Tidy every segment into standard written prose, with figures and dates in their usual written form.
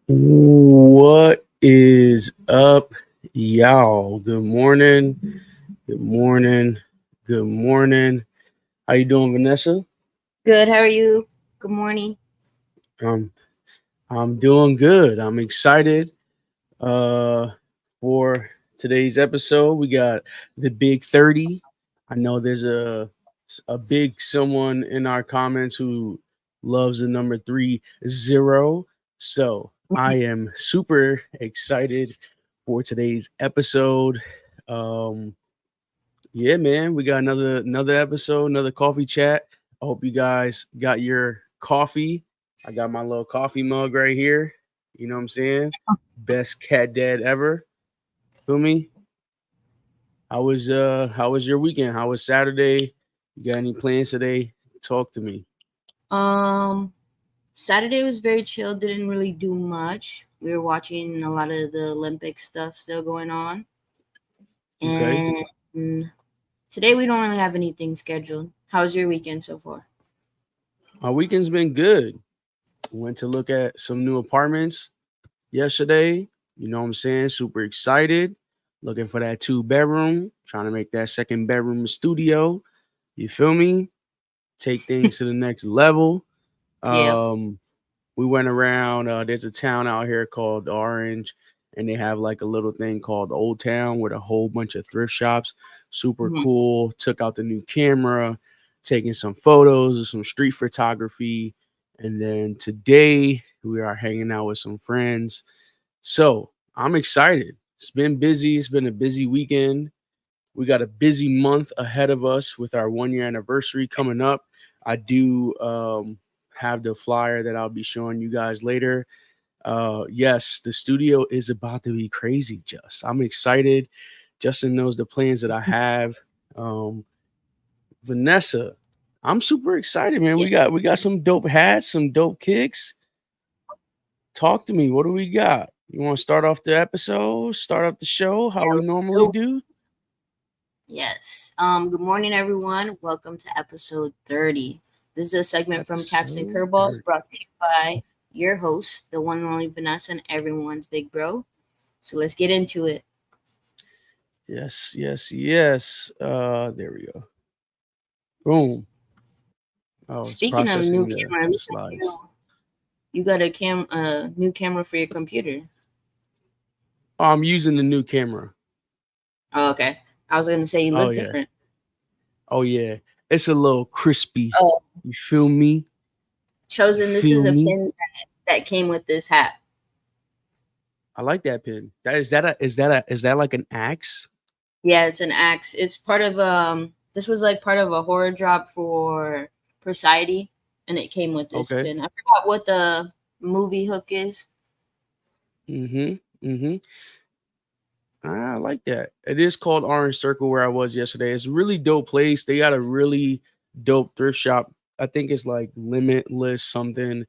What is up, y'all? Good morning. Good morning. Good morning. How you doing, Vanessa? Good. How are you? Good morning. Um, I'm doing good. I'm excited uh for today's episode. We got the big 30. I know there's a big someone in our comments who loves the number 30. So I am super excited for today's episode. Um yeah, man, we got another episode, another coffee chat. I hope you guys got your coffee. I got my little coffee mug right here. You know what I'm saying? Best cat dad ever. Feel me? How was your weekend? How was Saturday? You got any plans today? Talk to me. Um, Saturday was very chill. Didn't really do much. We were watching a lot of the Olympic stuff still going on, Okay. and today we don't really have anything scheduled. How's your weekend so far? My weekend's been good. Went to look at some new apartments yesterday. You know what I'm saying? Super excited. Looking for that 2 bedroom. Trying to make that second bedroom a studio. You feel me? Take things to the next level. Yep. Um, we went around. There's a town out here called Orange, and they have like a little thing called Old Town with a whole bunch of thrift shops. Super Mhm. cool. Took out the new camera, taking some photos of some street photography, and then today we are hanging out with some friends. So I'm excited. It's been busy. It's been a busy weekend. We got a busy month ahead of us with our 1 year anniversary coming up. I do have the flyer that I'll be showing you guys later. Yes, the studio is about to be crazy. I'm excited. Justin knows the plans that I have. Um, Vanessa, I'm super excited, man. We Yes. got we got some dope hats, some dope kicks. Talk to me. What do we got? You want to start off the episode? Start off the show? How Yeah. we Let's normally go. do? Yes. Good morning, everyone. Welcome to episode 30. This is a segment from Caps and Episode Curveballs 30. brought to you by your host, the one and only Vanessa, and everyone's big bro. So let's get into it. Yes, yes, yes. There we go. Boom. Oh, it's Speaking of new processing the, camera, at the least slides. you got a new camera for your computer. Oh, I'm using the new camera. Oh, okay. I was gonna say you Oh look yeah. different. Oh yeah. It's a little crispy. Oh, You feel me? You chosen. This is feel a me? pin that came with this hat. I like that pin. That like an axe? Yeah, it's an axe. It's part of This was like part of a horror drop for Society, and it came with this Okay. pin. I forgot what the movie hook is. Mm-hmm. Mm-hmm. I like that. It is called Orange Circle where I was yesterday. It's a really dope place. They got a really dope thrift shop. I think it's like Limitless something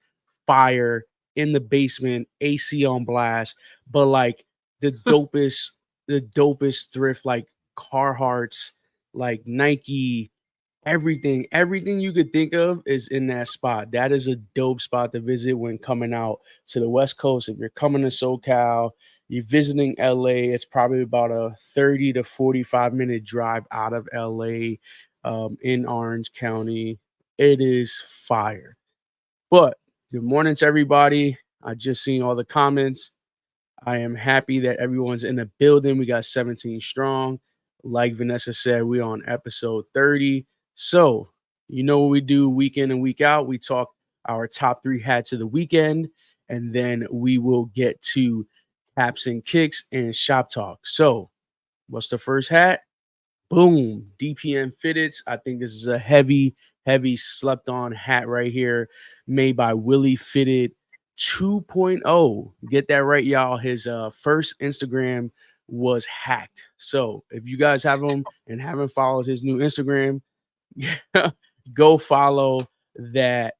fire in the basement, AC on blast, but like the dopest, the dopest thrift, like Carhartts, like Nike, everything you could think of is in that spot. That is a dope spot to visit when coming out to the West Coast. If you're coming to SoCal, you're visiting LA, it's probably about a 30 to 45-minute drive out of LA, in Orange County. It is fire. But good morning to everybody. I just seen all the comments. I am happy that everyone's in the building. We got 17 strong. Like Vanessa said, we're on episode 30. So, you know what we do week in and week out? We talk our top three hats of the weekend, and then we will get to caps and kicks and shop talk. So, what's the first hat? Boom, DPM Fitteds. I think this is a heavy slept on hat right here, made by Willie Fitted 2.0. Get that right, y'all. His first Instagram was hacked. So if you guys have him and haven't followed his new Instagram, go follow that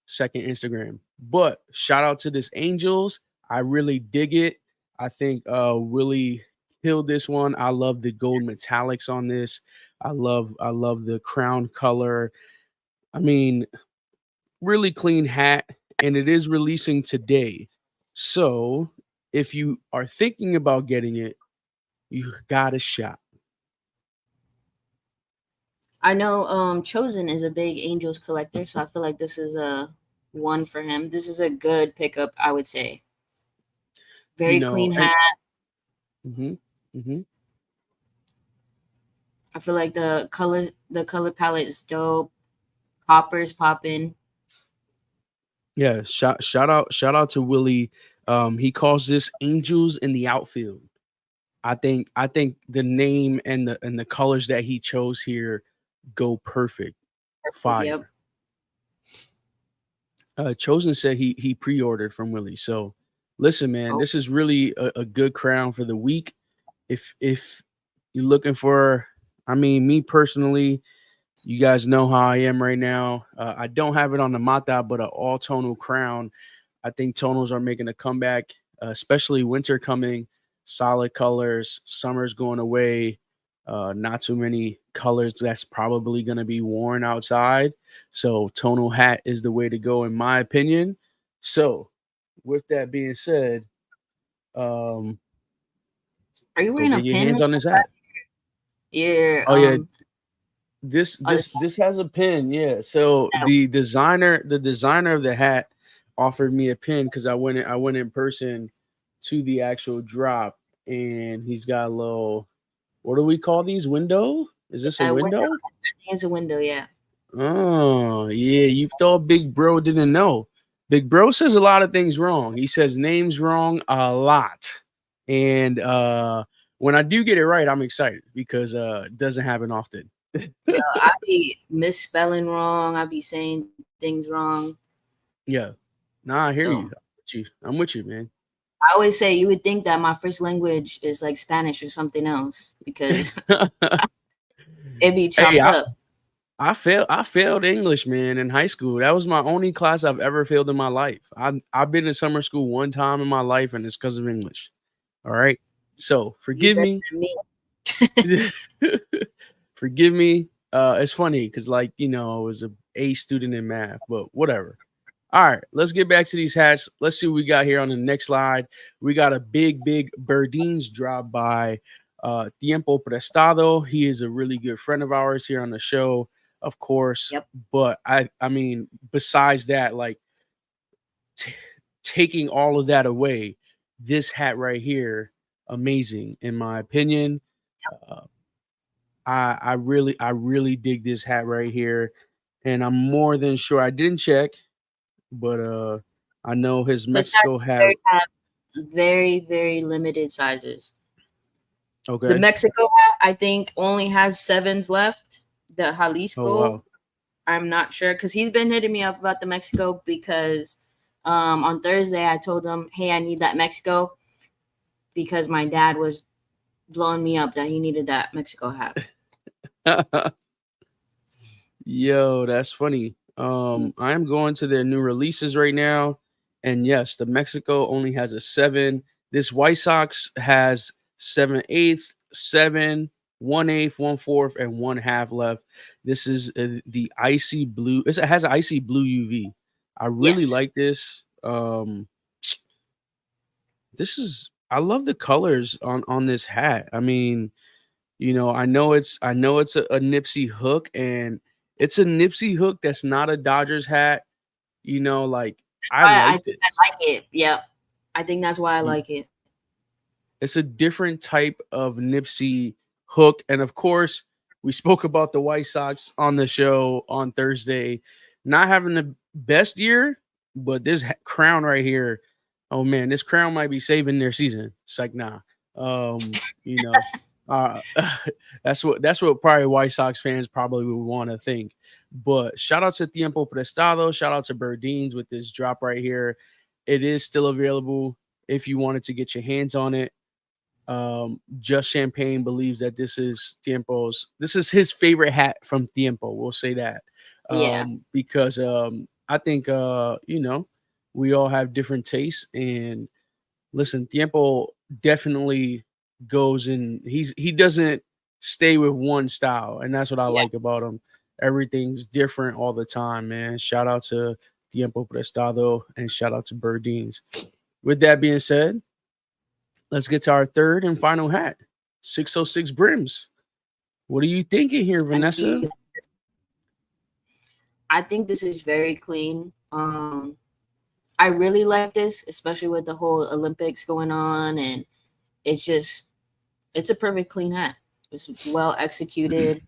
second Instagram. But shout out to this Angels. I really dig it. I think Willie killed this one. I love the gold Yes. metallics on this. I love the crown color. I mean, really clean hat, and it is releasing today. So if you are thinking about getting it, you got a shot. I know Chosen is a big Angels collector, so I feel like this is a one for him. This is a good pickup, I would say. You Very know, clean and hat. hmm hmm I feel like the color palette is dope. Copper's popping. yeah, shout out to Willie. He calls this Angels in the Outfield. I think the name and the colors that he chose here go perfect. Perfect. Yep. Fire. Chosen said he pre-ordered from Willie. So listen, man, Oh, this is really a good crown for the week. If you're looking for, I mean, me personally, you guys know how I am right now. I don't have it on the mata, but an all tonal crown. I think tonals are making a comeback, especially winter coming. Solid colors, summer's going away. Not too many colors that's probably going to be worn outside. So tonal hat is the way to go, in my opinion. So, with that being said, um, are you go wearing a get your pin? hands on this hat. Yeah. Oh yeah, this Oh, this this has a pin, yeah. So the designer of the hat offered me a pin because I went in person to the actual drop, and he's got a little, what do we call these, window? Is this a window. window? I think it's a window. Yeah. Oh yeah, you thought Big Bro didn't know. Big Bro says a lot of things wrong. He says names wrong a lot. And when I do get it right, I'm excited because it doesn't happen often. Yo, I be misspelling wrong. I be saying things wrong. Yeah. Nah, I hear So you. I'm with you, man. I always say you would think that my first language is like Spanish or something else because it be Hey, chopped I, up. I failed English, man, in high school. That was my only class I've ever failed in my life. I've been in summer school one time in my life, and it's because of English. All right. So You forgive better me. than me. Forgive me. It's funny because, like, I was a A student in math, but whatever. All right, let's get back to these hats. Let's see what we got here on the next slide. We got a big Burdines drop by Tiempo Prestado. He is a really good friend of ours here on the show, of course. Yep. But I mean, besides that, like, t- taking all of that away, this hat right here, amazing in my opinion. Uh, I really dig this hat right here, and I'm more than sure. I didn't check, but I know his His Mexico hats hat. have very limited sizes. The Okay. Mexico hat, I think, only has sevens left. The Oh Jalisco, wow. I'm not sure because he's been hitting me up about the Mexico because on Thursday I told him, hey, I need that Mexico because my dad was blowing me up that he needed that Mexico hat. Yo, that's funny. I am going to their new releases right now, and yes, the Mexico only has a 7. This White Sox has 7/8, 7, 1/8, 1/4, and 1/2 left. This is the icy blue. It has icy blue UV. I really Yes. like this. I love the colors on this hat. I mean, I know it's a Nipsey hook, and it's a Nipsey hook that's not a Dodgers hat. Like, I I like think I this. like it. Yep. I think that's why I Y- like it. It's a different type of Nipsey hook, and of course, we spoke about the White Sox on the show on Thursday, not having the best year, but this crown right here, oh man, this crown might be saving their season. It's like, nah, you know, uh, that's what probably White Sox fans probably would want to think. But shout out to Tiempo Prestado, shout out to Burdines with this drop right here. It is still available if you wanted to get your hands on it. Just Champagne believes that this is his favorite hat from Tiempo. We'll say that. Yeah. Because I think we all have different tastes, and listen, Tiempo definitely goes in. He doesn't stay with one style, and that's what I Yeah. like about him. Everything's different all the time, man. Shout out to Tiempo Prestado and shout out to Burdines. with that being said, let's get to our third and final hat, 606 brims. What are you thinking here, Vanessa? I think this is very clean. I really like this, especially with the whole Olympics going on, and it's a perfect clean hat. It's well executed.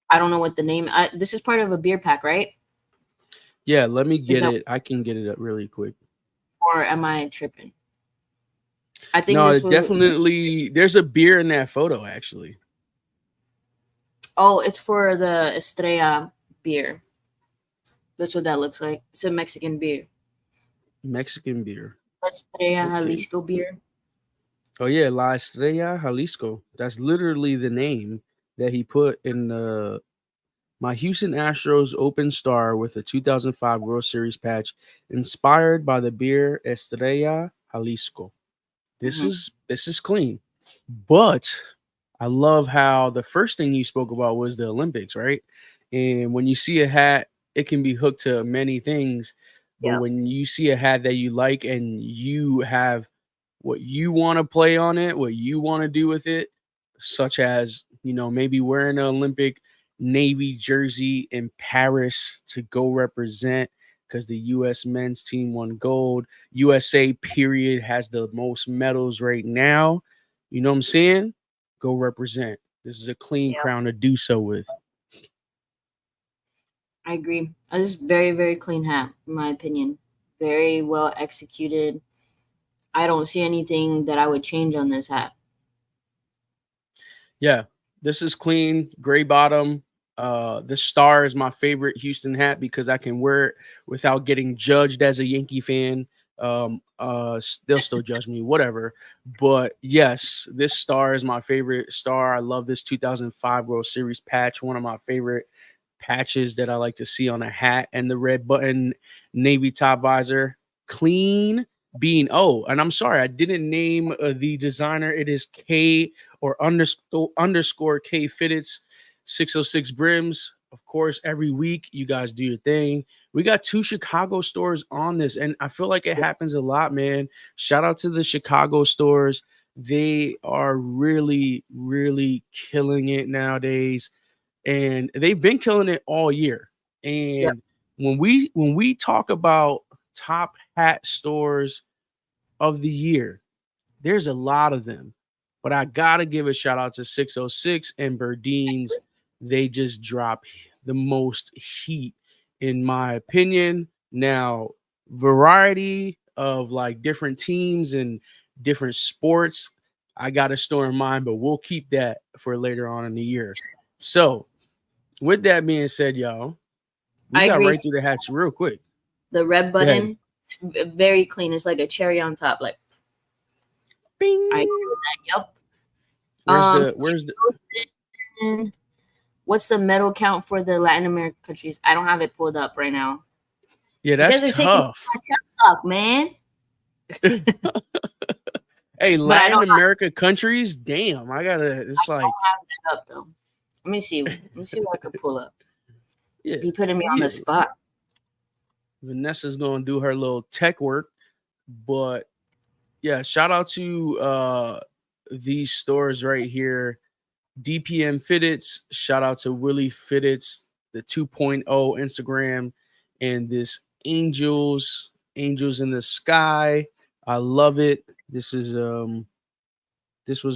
I don't know what the name. This is part of a beer pack, right? Yeah, let me Is get that, it. I can get it up really quick. or am I tripping? I think No, this it was. definitely. There's a beer in that photo, actually. Oh, it's for the Estrella beer. That's what that looks like. It's a Mexican beer. Mexican beer. Estrella Okay. Jalisco beer. Oh yeah, La Estrella Jalisco. That's literally the name that he put in my Houston Astros open star with a 2005 World Series patch, inspired by the beer Estrella Jalisco. This Mm-hmm. is clean, but I love how the first thing you spoke about was the Olympics, right? And when you see a hat, it can be hooked to many things, but Yeah. when you see a hat that you like and you have what you want to play on it, what you want to do with it, such as, maybe wearing an Olympic Navy jersey in Paris to go represent because the US men's team won gold. USA period has the most medals right now. You know what I'm saying? Go represent. This is a clean Yeah. crown to do so with. I agree. This is very, very clean hat, in my opinion. Very well executed. I don't see anything that I would change on this hat. Yeah, this is clean, gray bottom. The star is my favorite Houston hat because I can wear it without getting judged as a Yankee fan. They'll still judge me, whatever. But yes, this star is my favorite star. I love this 2005 World Series patch, one of my favorite patches that I like to see on a hat, and the red button navy top visor. Clean bean. Oh, and I'm sorry, I didn't name the designer. It is K or underscore K Fitteds 606 brims. Of course, every week you guys do your thing. We got 2 Chicago stores on this, and I feel like it happens a lot, man. Shout out to the Chicago stores. They are really, really killing it nowadays, and they've been killing it all year. Yep. And when we talk about top hat stores of the year, there's a lot of them, but I gotta give a shout out to 606 and Berdeen's. They just drop the most heat, in my opinion. Now, variety of like different teams and different sports, I got a store in mind, but we'll keep that for later on in the year. So, with that being said, y'all, we I got agree. right through the hats real quick. The red Go ahead. button, it's very clean. It's like a cherry on top. Like, I agree Bing. with that. Yep. Where's the And what's the medal count for the Latin American countries? I don't have it pulled up right now. Yeah, You guys that's are taking tough. my truck up, man. Hey, But I Latin don't America countries, damn, it's like, have it up though. Let me see. Let me see what I could pull up. yeah, He putting me on yeah. the spot. Vanessa's gonna do her little tech work, but yeah, shout out to these stores right here. DPM Fitteds, shout out to Willie Fitteds, the 2.0 Instagram, and this Angels in the Sky. I love it. This was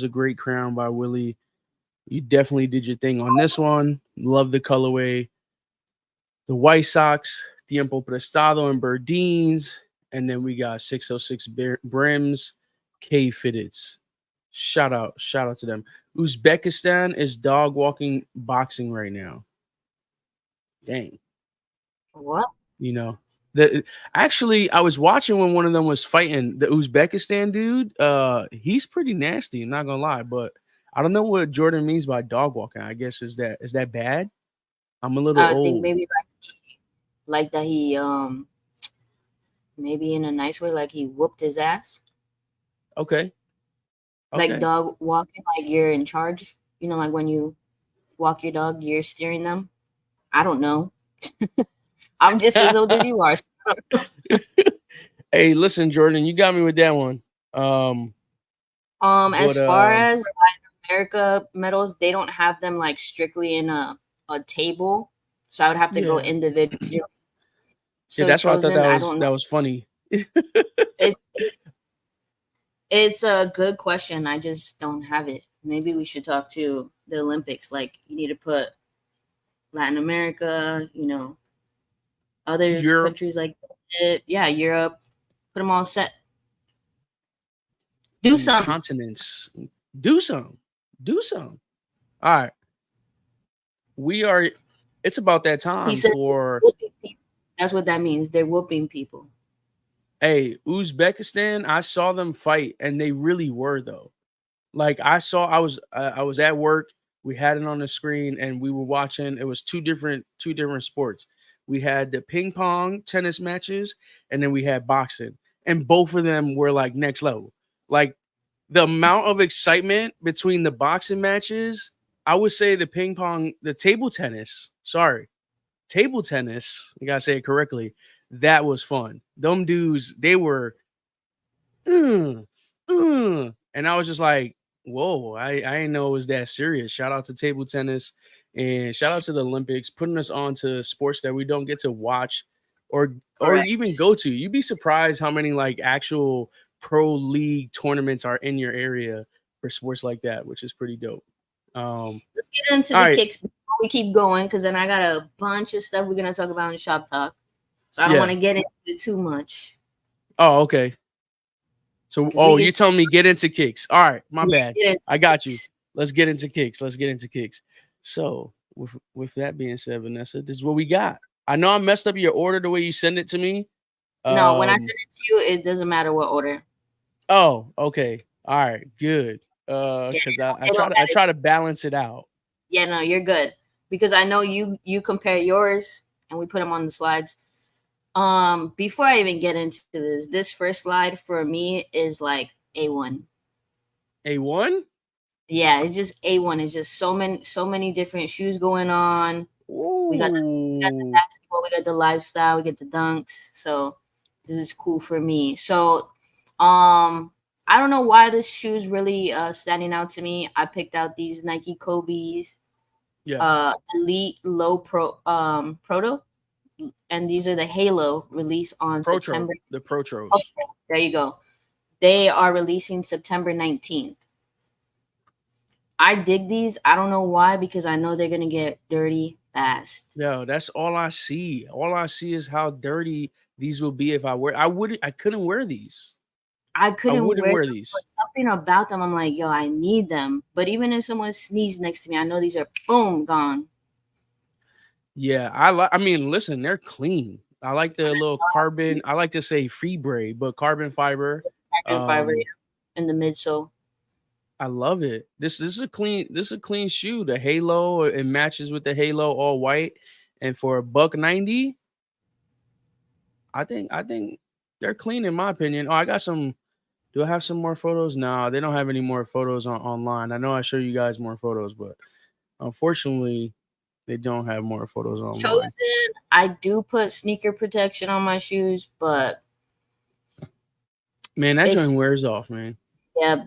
a great crown by Willie. You definitely did your thing on this one. Love the colorway. The White Sox, Tiempo Prestado and Berdeen's. And then we got 606 brims, K Fitteds. Shout out to them. Uzbekistan is dog walking boxing right now. Dang. What? You know, actually I was watching when one of them was fighting the Uzbekistan dude. He's pretty nasty, I'm not gonna lie, but I don't know what Jordan means by dog walking. I guess is that bad? I'm a little I think old. maybe like that he maybe in a nice way, like he whooped his ass. Okay. Like Okay. dog walking, like you're in charge. You know, like when you walk your dog, you're steering them. I don't know. I'm just as old as you are. So Hey, listen, Jordan, you got me with that one. As But far as Latin America medals, they don't have them like strictly in a table, so I would have to go yeah, individually. yeah, So that's why I thought chosen, that I was don't know. that was funny. It's it's a good question. I just don't have it. Maybe we should talk to the Olympics. Like you need to put Latin America, other Europe countries like it. Yeah, Europe. Put them all set. Do and the something. continents. Do some. Do some. All right. We are it's about that He time said, for whooping people. That's what that means. They're whooping people. hey, Uzbekistan. I saw them fight and they really were though. Like I was at work, we had it on the screen and we were watching. It was two different sports. We had the ping pong tennis matches and then we had boxing. And both of them were like next level. Like the amount of excitement between the boxing matches, I would say the table tennis, you gotta say it correctly. That was fun. Them dudes, they were uh, and I was just like, whoa, I didn't know it was that serious. Shout out to table tennis and shout out to the Olympics, putting us on to sports that we don't get to watch or even Correct. go to. You'd be surprised how many like actual pro league tournaments are in your area for sports like that, which is pretty dope. Let's get into All the right. kicks before we keep going, because then I got a bunch of stuff we're gonna talk about in shop talk. So I don't want Yeah. to get into it too much. Oh, okay. So, Because we oh, can you telling me get into kicks. All right, my bad. get into I got you. kicks. Let's get into kicks. Let's get into kicks. So, with that being said, Vanessa, this is what we got. I know I messed up your order the way you send it to me. No, when I Um, send it to you, it doesn't matter what order. oh, okay. All right, good. Yeah, Because I it try don't to I matter. try to balance it out. Yeah, no, you're good. Because I know you compare yours and we put them on the slides. Before I even get into this first slide for me is like A1. A1? Yeah, it's just A1. It's just so many different shoes going on. We got the Ooh. basketball, we got the lifestyle, we get the dunks. So this is cool for me. So I don't know why this shoe's really standing out to me. I picked out these Nike Kobe's Yeah. Elite Low Proto, and these are the Halo release on Protro. September. The Oh, Protros. there you go. They are releasing September 19th. I dig these. I don't know why, because I know they're gonna get dirty fast. Yo, that's all I see. All I see is how dirty these will be if I couldn't wear these. I I couldn't wouldn't wear wear them, but these. something about them, I'm like, yo, I need them. But even if someone sneezes next to me, I know these are boom gone. Yeah, I mean, listen, they're clean. I like the little carbon. I like to say fibre, but carbon fiber. Carbon fiber, Um, yeah, in the midsole. I love it. This is a clean shoe. The halo, it matches with the halo all white, and for a buck 90, I think they're clean in my opinion. Oh, I got some. Do I have some more photos? No, they don't have any more photos online. I know I show you guys more photos, but unfortunately, they don't have more photos online. Chosen, I do put sneaker protection on my shoes, but Man, that it's joint wears off, man. yeah,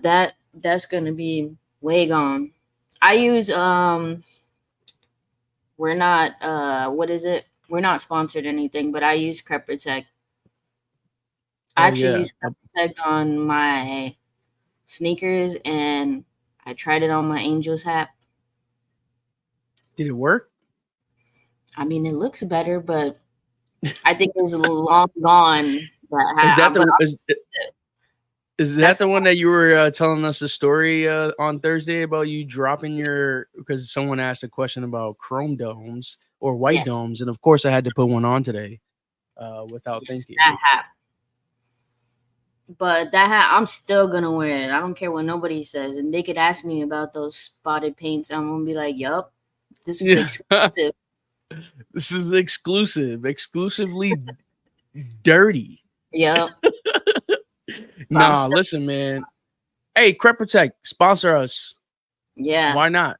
that's gonna be way gone. I use we're not what is it? We're not sponsored or anything, but I use Crep Protect. I Oh actually yeah. use Crep Protect on my sneakers, and I tried it on my Angels hat. Did it work? I mean, it looks better, but I think it's long gone. That Is hat. that But the is that that's the one that you were telling us the story on Thursday about you dropping your because someone asked a question about chrome domes or white yes, domes, and of course I had to put one on today without yes, thinking. that hat. But that hat, I'm still gonna wear it. I don't care what nobody says. And they could ask me about those spotted paints. I'm gonna be like, yup, this is Yeah, exclusive. this is exclusively dirty. Yup. But I'm Nah, still, listen, man. Hey, Crep Protect, sponsor us. yeah. Why not?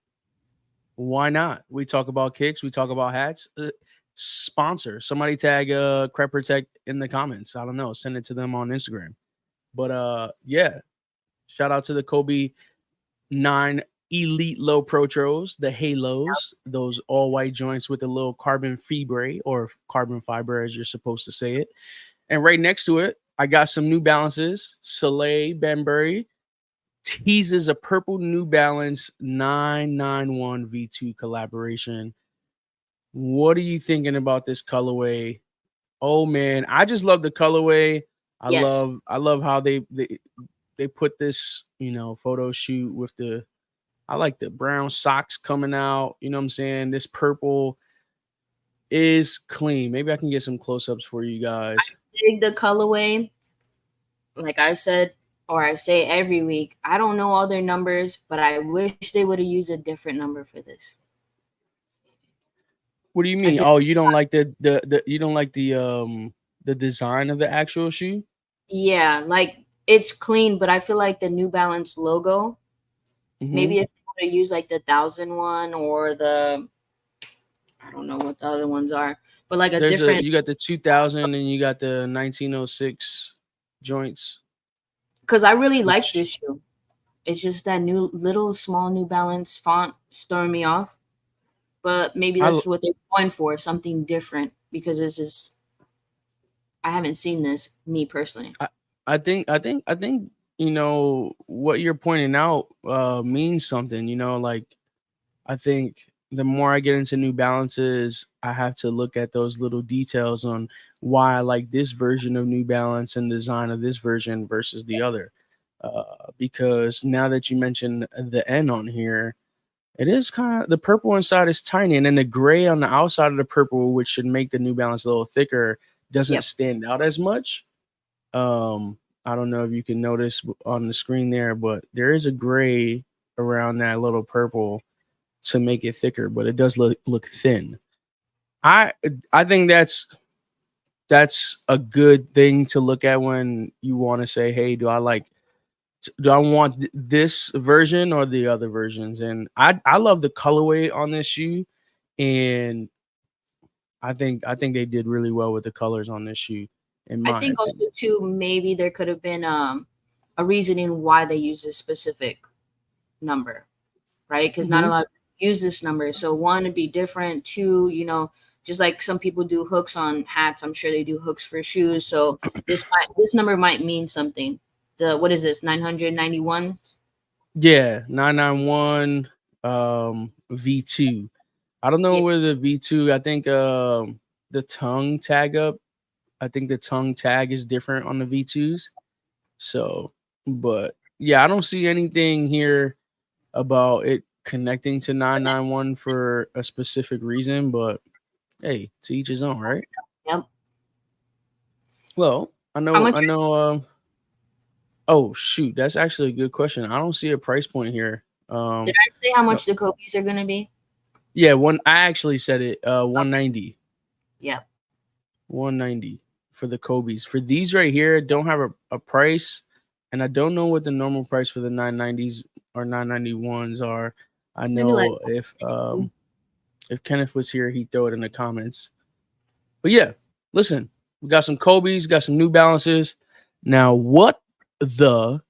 Why not? We talk about kicks. We talk about hats. sponsor. Somebody tag Crep Protect in the comments. I don't know. Send it to them on Instagram. But yeah, shout out to the Kobe 9 Elite Low Protros, the Halos, those all white joints with a little carbon fiber, or carbon fiber as you're supposed to say it. And right next to it, I got some New Balances. Soleil Banbury teases a purple New Balance 991 V2 collaboration. What are you thinking about this colorway? Oh man, I just love the colorway. Yes. I love how they put this, photo shoot with I like the brown socks coming out. You know what I'm saying? This purple is clean. Maybe I can get some close-ups for you guys. Dig the colorway. Like I said, or I say every week, I don't know all their numbers, but I wish they would have used a different number for this. What do you mean? Oh, you don't like the you don't like the design of the actual shoe? Yeah, like it's clean, but I feel like the New Balance logo, maybe Mm-hmm. if they would have used like the 1,001 or I don't know what the other ones are, but like a different. You got the 2000 and you got the 1906 joints. Because I really like Which this shoe. It's just that new little small New Balance font throwing me off. But maybe I that's what they're going for, something different. Because this is, I haven't seen this, me personally. I think what you're pointing out means something. Like I think the more I get into New Balances, I have to look at those little details on why I like this version of New Balance and design of this version versus the other. Because now that you mentioned the N on here, it is kind of the purple inside is tiny, and then the gray on the outside of the purple, which should make the New Balance a little thicker, doesn't Yep. stand out as much. I don't know if you can notice on the screen there, but there is a gray around that little purple to make it thicker, but it does look thin. I I think that's a good thing to look at when you want to say, hey, do I want this version or the other versions? And I love the colorway on this shoe, and I think they did really well with the colors on this shoe, in I my think also, opinion. too, maybe there could have been a reasoning why they use this specific number, right? Because not a Hmm. lot of people use this number. So, one, it'd be different. Two, just like some people do hooks on hats, I'm sure they do hooks for shoes. So, this number might mean something. What is this, 991? Yeah, 991 V2. I don't know Yeah. where the V2, I think the tongue tag up. I think the tongue tag is different on the V2s. So, but yeah, I don't see anything here about it connecting to 991 for a specific reason, but hey, to each his own, right? Yep. Well, How much? I know oh shoot, that's actually a good question. I don't see a price point here. Did I say how No. much the copies are going to be? Yeah, I actually said it 190. Yep. 190 for the Kobe's. For these right here, don't have a price, and I don't know what the normal price for the 990s or 991s are. I Maybe like know $60. if Kenneth was here, he'd throw it in the comments. But yeah, listen, we got some Kobe's, got some New Balances. Now, what the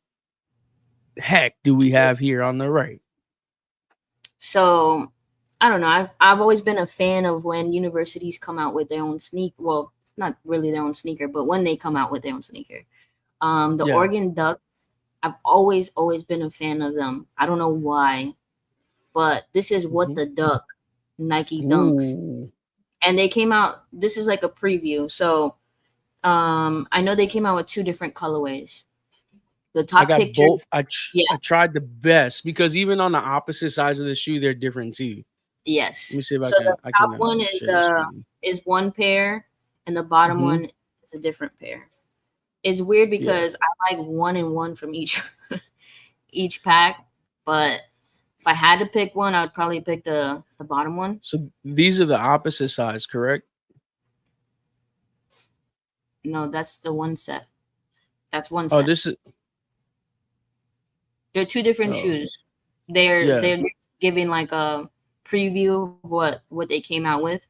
heck do we have here on the right? So I don't know. I've always been a fan of when universities come out with their own sneak. Well, it's not really their own sneaker, but when they come out with their own sneaker. The Yeah. Oregon Ducks. I've always been a fan of them. I don't know why, but this is what the Duck Nike Dunks, Ooh. and they came out. This is like a preview. So I know they came out with two different colorways. The I top got picture, both. yeah, I tried the best because even on the opposite sides of the shoe, they're different too. Let yes. me see if So the I top can one share the screen. is one pair, and the bottom Hmm. one is a different pair. It's weird Yeah. because I like one and one from each each pack, but if I had to pick one, I would probably pick the bottom one. So these are the opposite sides, correct? No, that's the one set. That's one Oh, set. this is. They're two different Oh, shoes. They're yeah. just giving like a preview of what they came out with.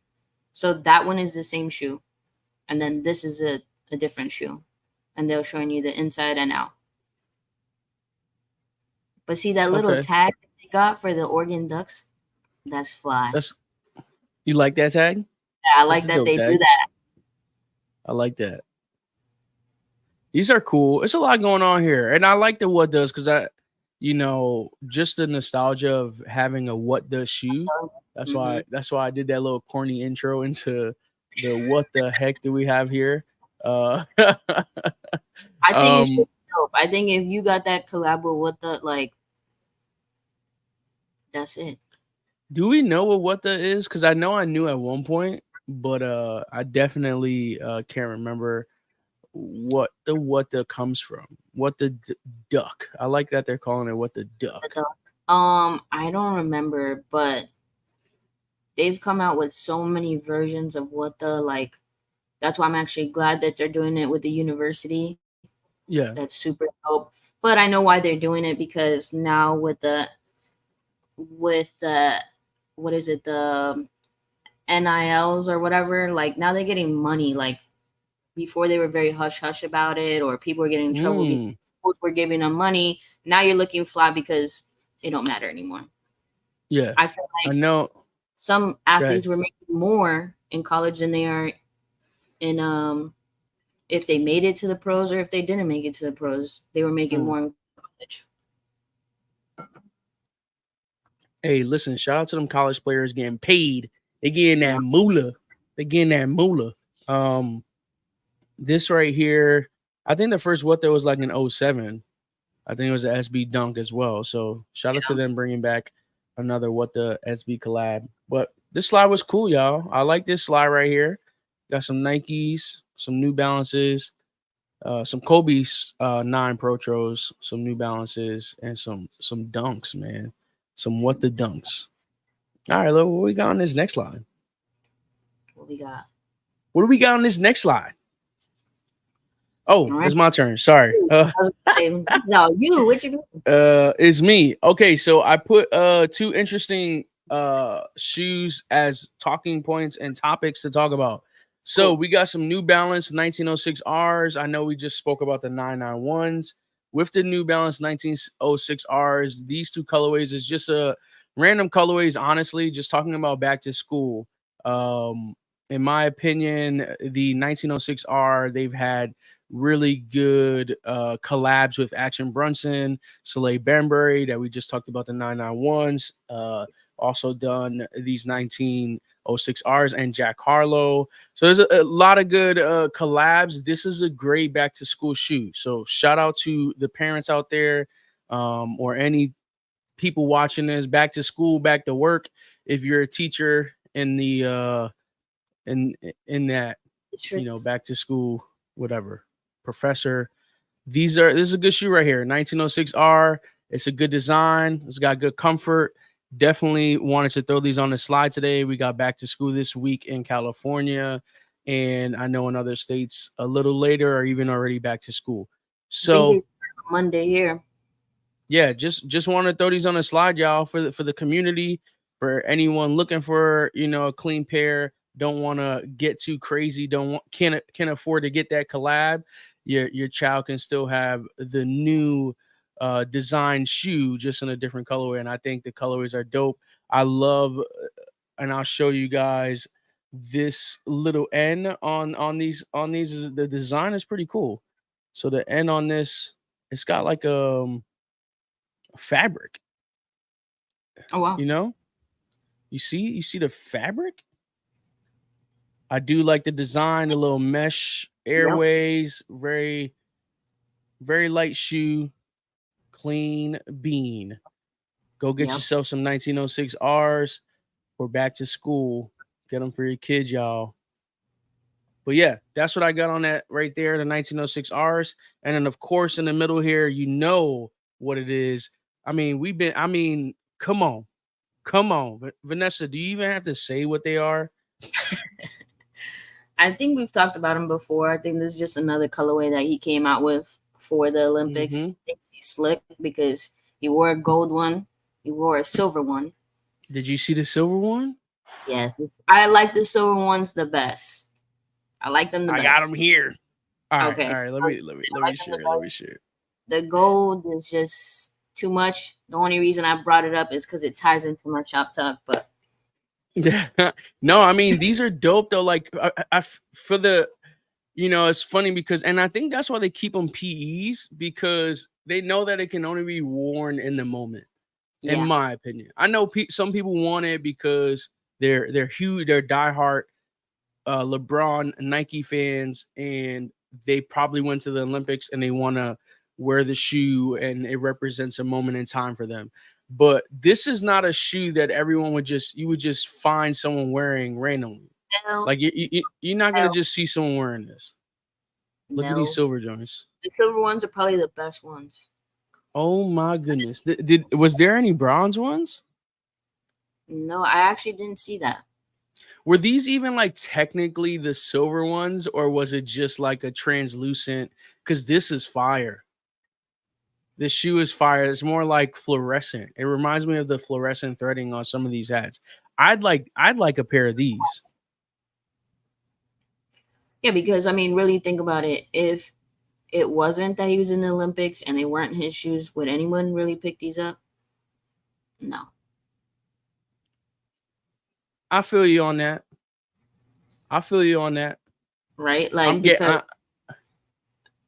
So that one is the same shoe, and then this is a different shoe, and they're showing you the inside and out. But see that little Okay. tag that they got for the Oregon Ducks? That's fly. That's you like that tag? Yeah, I That's like a that dope they do tag. that. I like that. These are cool. It's a lot going on here. And I like the what does because just the nostalgia of having a what does shoe. Hmm. That's why I did that little corny intro into the what the heck do we have here. Uh I think it's um pretty dope. I think if you got that collab with the like, that's it. do we know what the is? Because I know I knew at one point, but I definitely can't remember what the comes from. What the duck. I like that they're calling it what the The duck. duck. I don't remember, but they've come out with so many versions of what the like. That's why I'm actually glad that they're doing it with the university. Yeah. That's super dope. But I know why they're doing it because now with the what is it, the NILs or whatever, like now they're getting money. Like before they were very hush hush about it, or people were getting in trouble because Mm, schools were giving them money. Now you're looking fly because it don't matter anymore. yeah. I feel I like know. some Go ahead. athletes were making more in college than they are in if they made it to the pros, or if they didn't make it to the pros, they were making Mm. more in college. Hey, listen, shout out to them college players getting paid. They getting Yeah. that moolah. They getting that moolah. Um, this right here, I think the first what there was like in '07. I think it was an SB dunk as well. So shout out to them bringing back another what the SB collab. But this slide was cool, y'all. I like this slide right here. Got some Nikes, some New Balances, some Kobe's 9 Pro Tros, some New Balances, and some dunks, man. Some what the dunks. All right, look, what we got on this next slide? What we got? What do we got on this next slide? All Oh, right. it's my turn. Sorry. I was gonna say, no, you. What you? It's me. Okay, so I put two interesting shoes as talking points and topics to talk about. So Cool. we got some New Balance 1906 Rs. I know we just spoke about the 991s. With the New Balance 1906 Rs, these two colorways is just a random colorways, honestly, just talking about back to school. Um, in my opinion, the 1906 R, they've had really good collabs with Action Brunson, Soleil Bambury that we just talked about, the 991s. Also done these 1906 Rs and Jack Harlow. So there's a lot of good collabs. This is a great back to school shoe. So shout out to the parents out there, or any people watching this, back to school, back to work. If you're a teacher in the in that, back to school, whatever, professor, this is a good shoe right here, 1906 R. It's a good design. It's got good comfort. Definitely wanted to throw these on the slide today. We got back to school this week in California, and I know in other states a little later or even already back to school. I think So it's Monday here. yeah, just want to throw these on the slide, y'all, for the community, for anyone looking for a clean pair. Don't want to get too crazy. Don't want can afford to get that collab. Your child can still have the new design shoe, just in a different colorway. And I think the colorways are dope. I love, and I'll show you guys this little N on these. The design is pretty cool. So the N on this, it's got like fabric, Oh wow. you know you see the fabric. I do like the design, the little mesh Yep. airways, very very light shoe, clean bean. Go get Yep. yourself some 1906 R's for back to school. Get them for your kids, y'all. But yeah, that's what I got on that right there, the 1906 R's. And then of course in the middle here, what it is. Come on. Come on, Vanessa. Do you even have to say what they are? I think we've talked about him before. I think this is just another colorway that he came out with for the Olympics. Mm-hmm. He thinks he's slick because he wore a gold one, he wore a silver one. Did you see the silver one? Yes, I like the silver ones the best. I like them the I got best. them here. All Okay, right. Let I me like them the share. Let me best. share. The gold is just too much. The only reason I brought it up is because it ties into my shop talk. But Yeah. No, I mean these are dope though. Like for the, it's funny because, and I think that's why they keep them PEs, because they know that it can only be worn in the moment. In yeah, my opinion, I know some people want it because they're huge, they're diehard LeBron Nike fans, and they probably went to the Olympics and they want to wear the shoe and it represents a moment in time for them. But this is not a shoe that everyone you would just find someone wearing randomly. no, Like you're not gonna no, just see someone wearing this. Look at these no. silver joints. The silver ones are probably the best ones. Oh my goodness! Was there any bronze ones? No, I actually didn't see that. Were these even like technically the silver ones, or was it just like a translucent? Because this is fire. This shoe is fire. It's more like fluorescent. It reminds me of the fluorescent threading on some of these hats. I'd like a pair of these. Yeah, because I mean, really think about it. If it wasn't that he was in the Olympics and they weren't his shoes, would anyone really pick these up? No, I feel you on that. I feel you on that. right? I'm Like get. because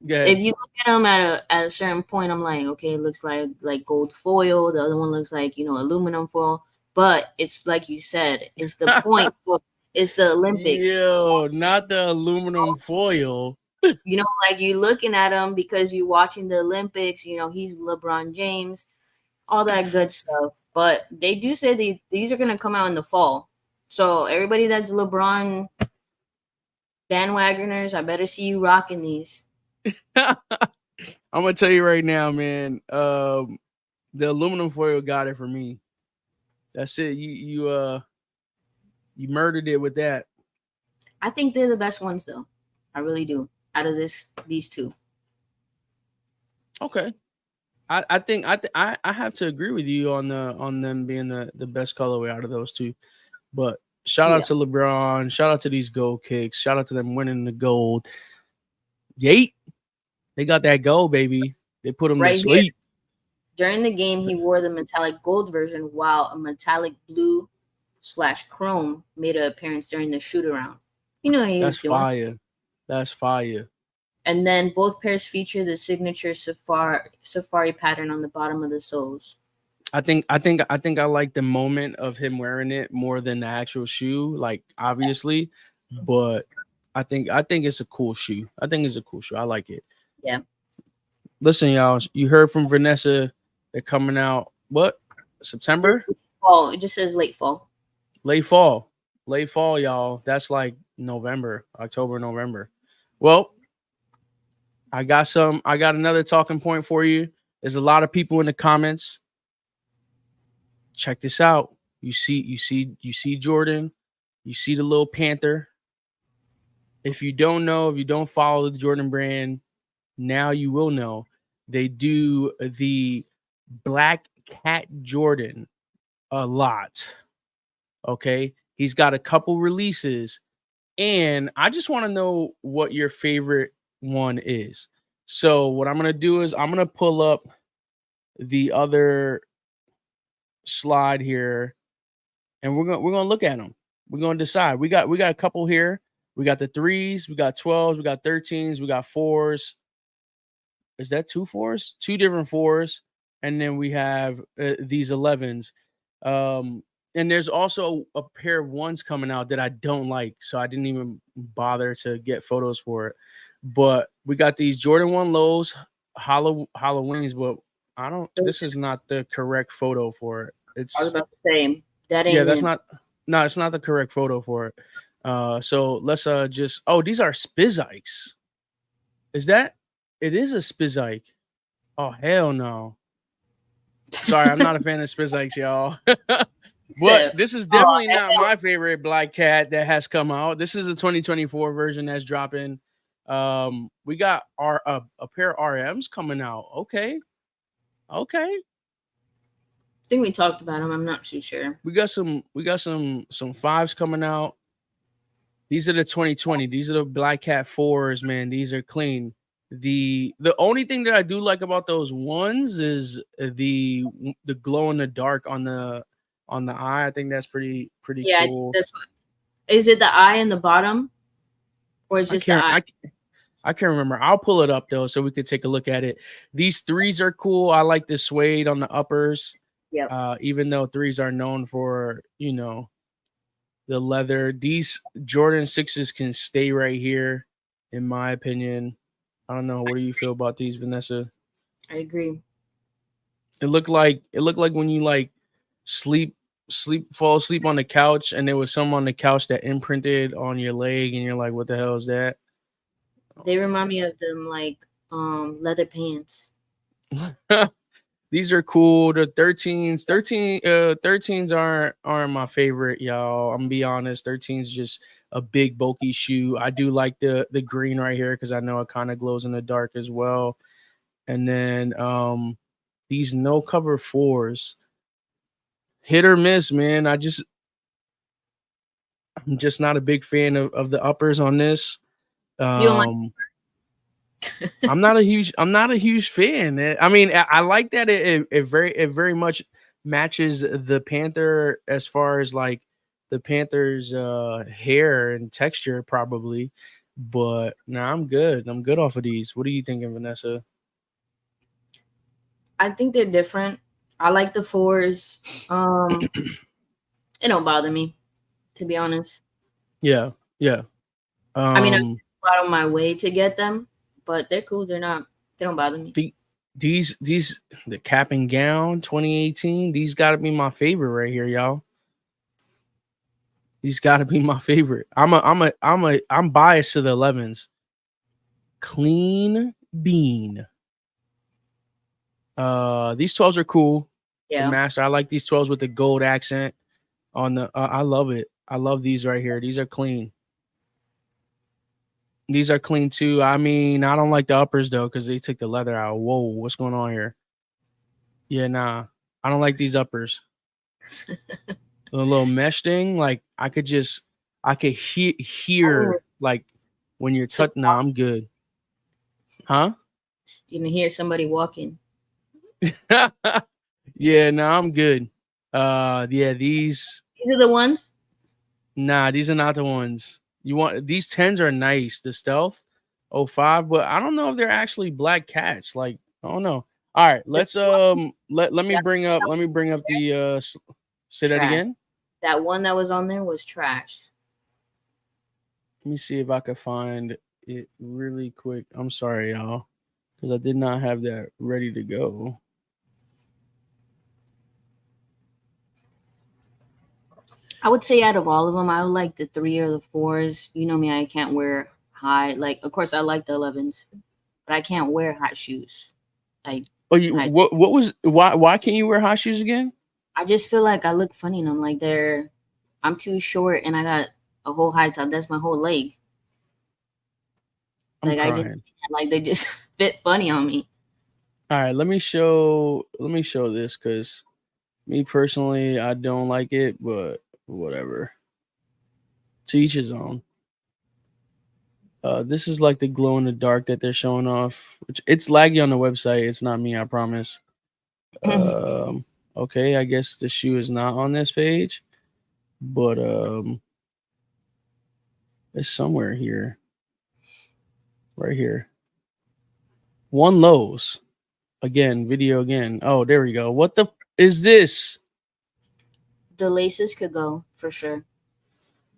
Go if ahead. you look at them at a certain point, I'm like, okay, it looks like gold foil. The other one looks like aluminum foil. But it's like you said, it's the point. It's the Olympics. Yo, not the aluminum foil. Like you looking at him because you're watching the Olympics. He's LeBron James, all that good stuff. But they do say these are gonna come out in the fall. So everybody that's LeBron bandwagoners, I better see you rocking these. I'm gonna tell you right now, man. The aluminum foil got it for me. That's it. You murdered it with that. I think they're the best ones though. I really do. Out of these two. Okay. I think I have to agree with you on them being the best colorway out of those two. But shout out Yeah. to LeBron. Shout out to these gold kicks. Shout out to them winning the gold. Yeet. They got that gold, baby. They put them to Right here. sleep. During the game, he wore the metallic gold version, while a metallic blue/chrome made an appearance during the shoot around. You know what he That's was doing. fire. That's fire. And then both pairs feature the signature safari pattern on the bottom of the soles. I like the moment of him wearing it more than the actual shoe, like obviously, but I think it's a cool shoe. I think it's a cool shoe. I like it. Yeah. Listen, y'all, you heard from Vanessa. They're coming out what? September? This fall. It just says late fall. Late fall. Late fall, y'all. That's like November, October, November. Well, I got another talking point for you. There's a lot of people in the comments. Check this out. You see Jordan. You see the little panther. If you don't know, if you don't follow the Jordan brand, now you will know. They do the Black Cat Jordan a lot. Okay. He's got a couple releases, and I just want to know what your favorite one is. So, what I'm going to do is I'm going to pull up the other slide here, and we're going to look at them. We're going to decide. We got a couple here. We got the 3s, we got 12s, we got 13s, we got 4s. Is that 2 4s? Two different 4s, and then we have these 11s. And there's also a pair of 1s coming out that I don't like, so I didn't even bother to get photos for it. But we got these Jordan 1 lows, Halloweens, but I don't. This is not the correct photo for it. I was It's about to say that yeah, ain't that's it. not. No, it's not the correct photo for it. So let's just. Oh, these are Spizikes. Is that? It is a Spizike. Oh hell no. Sorry, I'm not a fan of Spizikes, y'all. But So, this is oh, definitely not my favorite black cat that has come out. This is a 2024 version that's dropping. We got a pair of RMs coming out. Okay. think we talked about them. I'm not too sure. We got some fives coming out. These are the 2020. These are the Black Cat 4s, man. These are clean. The only thing that I do like about those ones is the glow in the dark on the eye. I think that's pretty Yeah, cool. that's what. Is it the eye in the bottom, or is I just the can't eye? I can't remember. I'll pull it up though so we could take a look at it. These 3s are cool. I like the suede on the uppers. Yep. Even though 3s are known for, the leather. These Jordan 6s can stay right here, in my opinion. I don't know. What do you feel about these, Vanessa? I agree. It looked like when you like fall asleep on the couch and there was some on the couch that imprinted on your leg and you're like, what the hell is that? They remind me of them like leather pants. These are cool. The 13s aren't my favorite, y'all. I'm gonna be honest. 13's just a big bulky shoe. I do like the green right here because I know it kind of glows in the dark as well. And then these no cover 4s, hit or miss, man. I'm just not a big fan of the uppers on this. You don't like I'm not a huge fan. I mean, I like that it very much matches the Panther as far as like the Panther's hair and texture probably, but nah, I'm good. I'm good off of these. What are you thinking, Vanessa? I think they're different. I like the 4s. It don't bother me, to be honest. Yeah. I mean, I go out of my way to get them, but they're cool. They don't bother me. These the cap and gown 2018. These got to be my favorite right here, y'all. These got to be my favorite. I'm biased to the 11s. Clean bean. These 12s are cool. Yeah. The master. I like these 12s with the gold accent on the. I love it. I love these right here. These are clean. These are clean too. I mean, I don't like the uppers though because they took the leather out. Whoa, what's going on here? Yeah, nah, I don't like these uppers. The little mesh thing, like I could hear like when you're touching. Nah, I'm good. Huh? You can hear somebody walking. Yeah, no, I'm good. Yeah, these are the ones. Nah, these are not the ones. You want these 10s are nice. The stealth 05, but I don't know if they're actually black cats. Like, I don't know. All right, let's let me bring up the say that again. That one that was on there was trash. Let me see if I can find it really quick. I'm sorry, y'all, because I did not have that ready to go. I would say out of all of them, I would like the 3 or the 4s. You know me, I can't wear high. Like, of course, I like the 11s, but I can't wear high shoes. Like, why can't you wear high shoes again? I just feel like I look funny in them. Like I'm too short and I got a whole high top. That's my whole leg. Like I just like they just fit funny on me. All right, let me show this because me personally, I don't like it, but whatever. To each his own. This is like the glow in the dark that they're showing off. Which it's laggy on the website. It's not me, I promise. Okay, I guess the shoe is not on this page, but it's somewhere here. Right here. One Lowe's. Again, video again. Oh, there we go. What the is this? The laces could go for sure.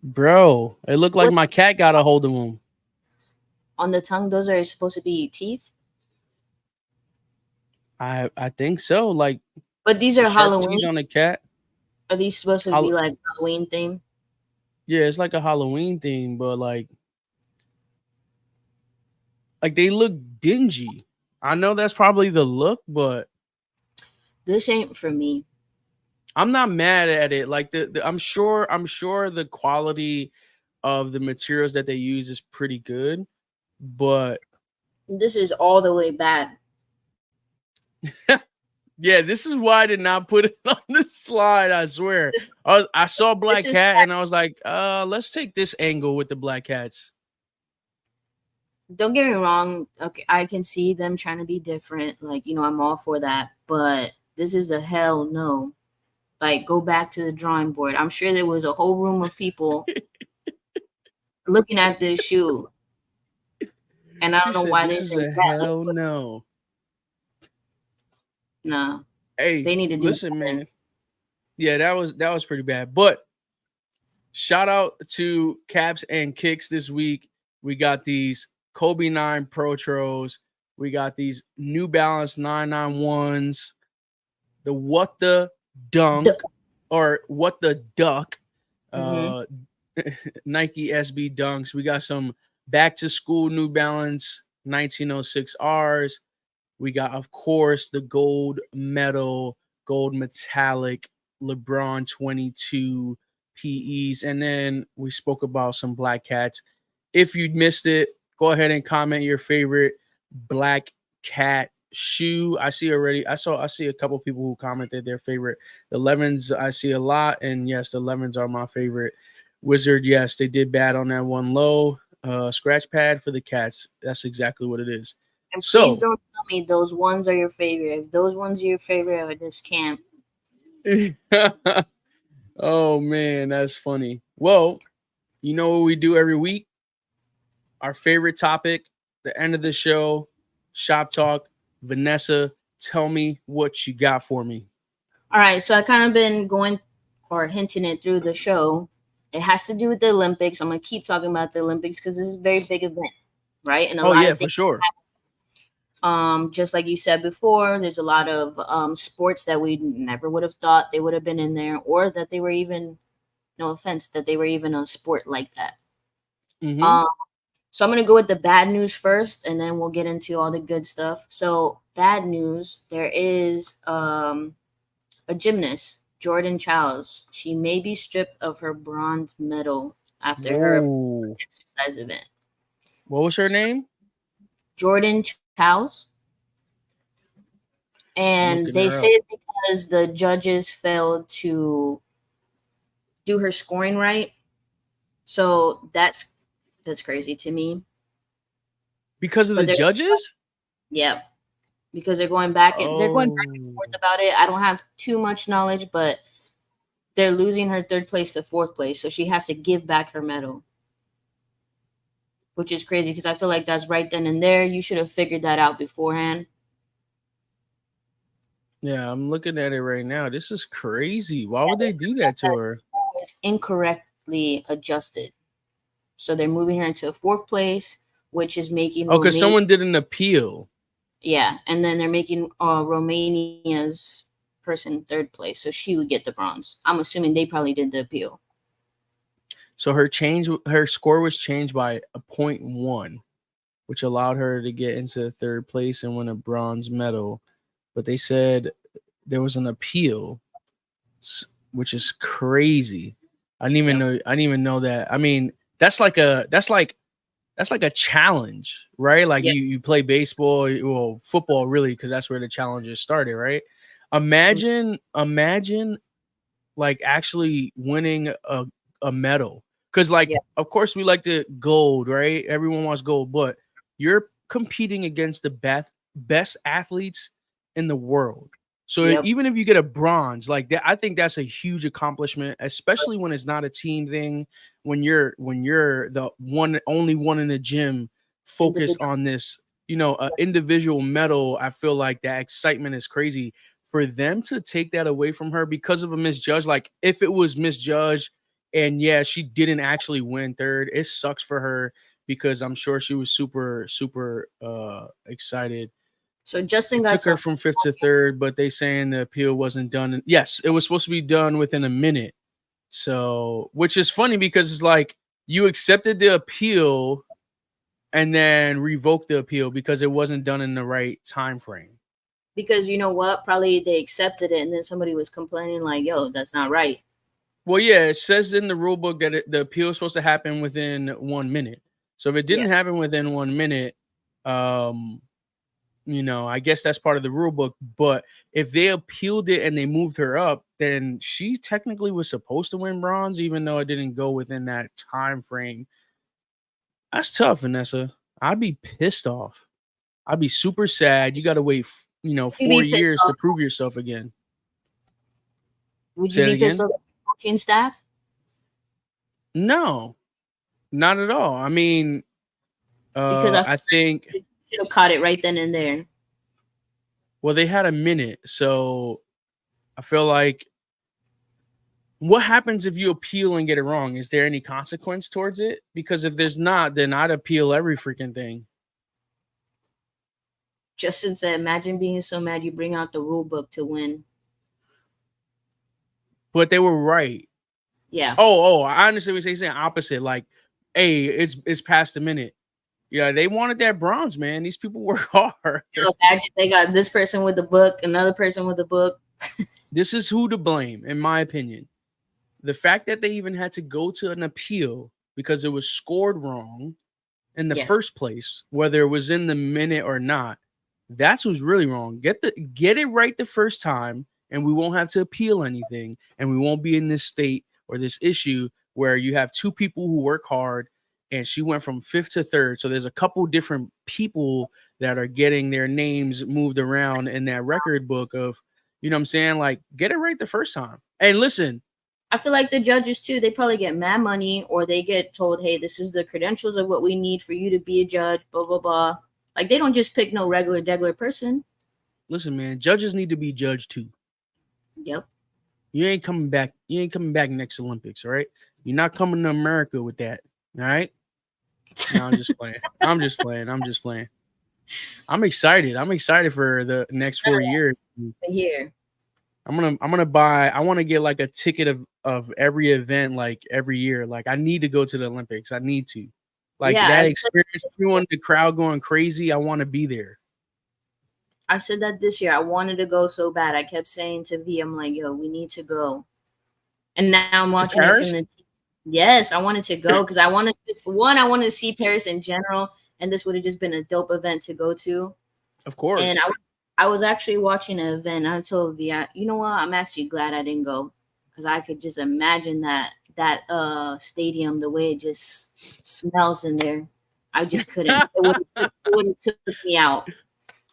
Bro, it looked like my cat got a hold of them. On the tongue, those are supposed to be teeth? I think so. Like, but these are Halloween on a cat. Are these supposed to be like Halloween theme? Yeah, it's like a Halloween theme, but like they look dingy. I know that's probably the look, but this ain't for me. I'm not mad at it. Like I'm sure the quality of the materials that they use is pretty good, but this is all the way bad. Yeah, this is why I did not put it on the slide. I swear. I saw Black This is Cat and I was like, let's take this angle with the Black Cats. don't get me wrong. Okay, I can see them trying to be different. Like, I'm all for that. But this is a hell no. Like, go back to the drawing board. I'm sure there was a whole room of people looking at this shoe. And I She don't know said, why "This they is say a that. hell no." No, Hey, they need to do listen, something. man. Yeah, that was pretty bad. But shout out to Caps and Kicks this week. We got these Kobe 9 Pro Tros. We got these New Balance 991s. The What the Dunk or What the Duck. Mm-hmm. Uh, Nike SB Dunks. We got some back to school New Balance 1906 Rs. We got, of course, the gold medal, gold metallic LeBron 22 PEs. And then we spoke about some Black Cats. If you missed it, go ahead and comment your favorite Black Cat shoe. I see a couple people who commented their favorite. The 11s I see a lot. And yes, the 11s are my favorite. Wizard, yes, they did bad on that one low. Scratch pad for the Cats. That's exactly what it is. And please So don't tell me those ones are your favorite. If those ones are your favorite, I just can't. oh man, that's funny. Well, you know what we do every week? Our favorite topic, the end of the show, shop talk. Vanessa, tell me what you got for me. All right, so I kind of been going or hinting it through the show. It has to do with the Olympics. I'm gonna keep talking about the Olympics because this is a very big event, right? And a Oh lot yeah, of for things. sure. Just like you said before, there's a lot of sports that we never would have thought they would have been in there, or that they were even, no offense, that they were even a sport like that. Mm-hmm. Um, so I'm gonna go with the bad news first, and then we'll get into all the good stuff. So bad news: there is a gymnast, Jordan Childs. She may be stripped of her bronze medal after her Whoa. exercise event. What was her name? Jordan Childs. I'm And looking they her say up. it's because the judges failed to do her scoring right. So that's crazy to me. Because of But the judges? yeah, because they're going back and Oh. forth about it. I don't have too much knowledge, but they're losing her third place to fourth place, so she has to give back her medal, which is crazy because I feel like that's right then and there. You should have figured that out beforehand. Yeah, I'm looking at it right now. This is crazy. Why would They they do forgot that to that her? the score was incorrectly adjusted, so they're moving her into fourth place, which is making Oh, because Romania. someone did an appeal. Yeah, and then they're making Romania's person third place, so she would get the bronze. I'm assuming they probably did the appeal. So her score was changed by a 0.1, which allowed her to get into third place and win a bronze medal. But they said there was an appeal, which is crazy. I didn't even Yep. know. I didn't even know that. I mean, that's like a challenge, right? Like Yep. you play baseball, well, football, really, because that's where the challenges started, right? Imagine like actually winning a medal. Because like Yep. of course we like the gold, right? Everyone wants gold, but you're competing against the best athletes in the world. So Yep. even if you get a bronze, like that, I think that's a huge accomplishment, especially when it's not a team thing. When you're the only one in the gym focused Individual. on this, individual medal. I feel like that excitement is crazy for them to take that away from her because of a misjudge. Like if it was misjudged and yeah, she didn't actually win third, it sucks for her because I'm sure she was super, super excited. So Justin It got took her some. from fifth to third, but they saying the appeal wasn't done. Yes, it was supposed to be done within a minute. So, which is funny because it's like you accepted the appeal and then revoked the appeal because it wasn't done in the right time frame. Because you know what? Probably they accepted it, and then somebody was complaining like, "Yo, that's not right." Well, yeah, it says in the rule book that the appeal is supposed to happen within 1 minute. So if it Yeah. didn't happen within 1 minute, um, I guess that's part of the rule book. But if they appealed it and they moved her up, then she technically was supposed to win bronze, even though it didn't go within that time frame. That's tough, Vanessa. I'd be pissed off. I'd be super sad. You got to wait, You'd 4 years to prove yourself again. Would you Say it be pissed again? off at the coaching staff? No, not at all. I mean, Because I feel I think, like you should have caught it right then and there. well, they had a minute, so I feel like, what happens if you appeal and get it wrong? Is there any consequence towards it? Because if there's not, then I'd appeal every freaking thing. Justin said, imagine being so mad you bring out the rule book to win. But they were right. Yeah. Oh, I understand what you're saying. Opposite, like, hey, it's past a minute. Yeah, they wanted that bronze, man. These people work hard. Imagine they got this person with the book, another person with the book. This is who to blame, in my opinion. The fact that they even had to go to an appeal because it was scored wrong in the first place, whether it was in the minute or not, that's what's really wrong. Get it right the first time, and we won't have to appeal anything, and we won't be in this state or this issue where you have two people who work hard, and she went from 5th to 3rd. So there's a couple different people that are getting their names moved around in that record book of, you know what I'm saying? Like, get it right the first time. And listen, I feel like the judges too, they probably get mad money, or they get told, hey, this is the credentials of what we need for you to be a judge, blah, blah, blah. Like, they don't just pick no regular person. Listen, man, judges need to be judged too. Yep. You ain't coming back next Olympics, all right? You're not coming to America with that, all right? No, I'm just playing. I'm just playing. I'm excited. I'm excited for the next 4 years. Here. I want to get like a ticket of every event, like every year. Like, I need to go to the Olympics. I need to. Like, that experience, everyone, the crowd going crazy, I want to be there. I said that this year. I wanted to go so bad. I kept saying to V, I'm like, yo, we need to go. And now I'm watching it from the TV. Yes, I wanted to go because I wanted to see Paris in general, and this would have just been a dope event to go to. Of course. And I was actually watching an event. I told V, you know what? I'm actually glad I didn't go because I could just imagine that stadium, the way it just smells in there. I just couldn't. It would have took me out.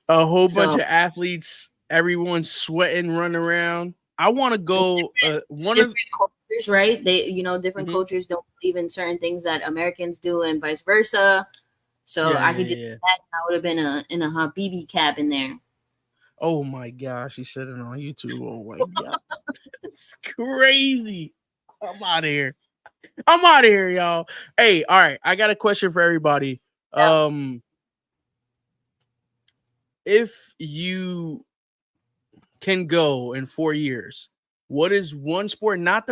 A whole bunch of athletes, everyone's sweating, running around. I want to go. Different cultures, right? They, different cultures don't believe in certain things that Americans do, and vice versa. So I could just imagine I would have been in a Habibi cabin there. Oh my gosh, he said it on YouTube. Oh my god, it's crazy. I'm out of here. Y'all. Hey, all right. I got a question for everybody. Yeah. If you can go in 4 years, what is one sport, not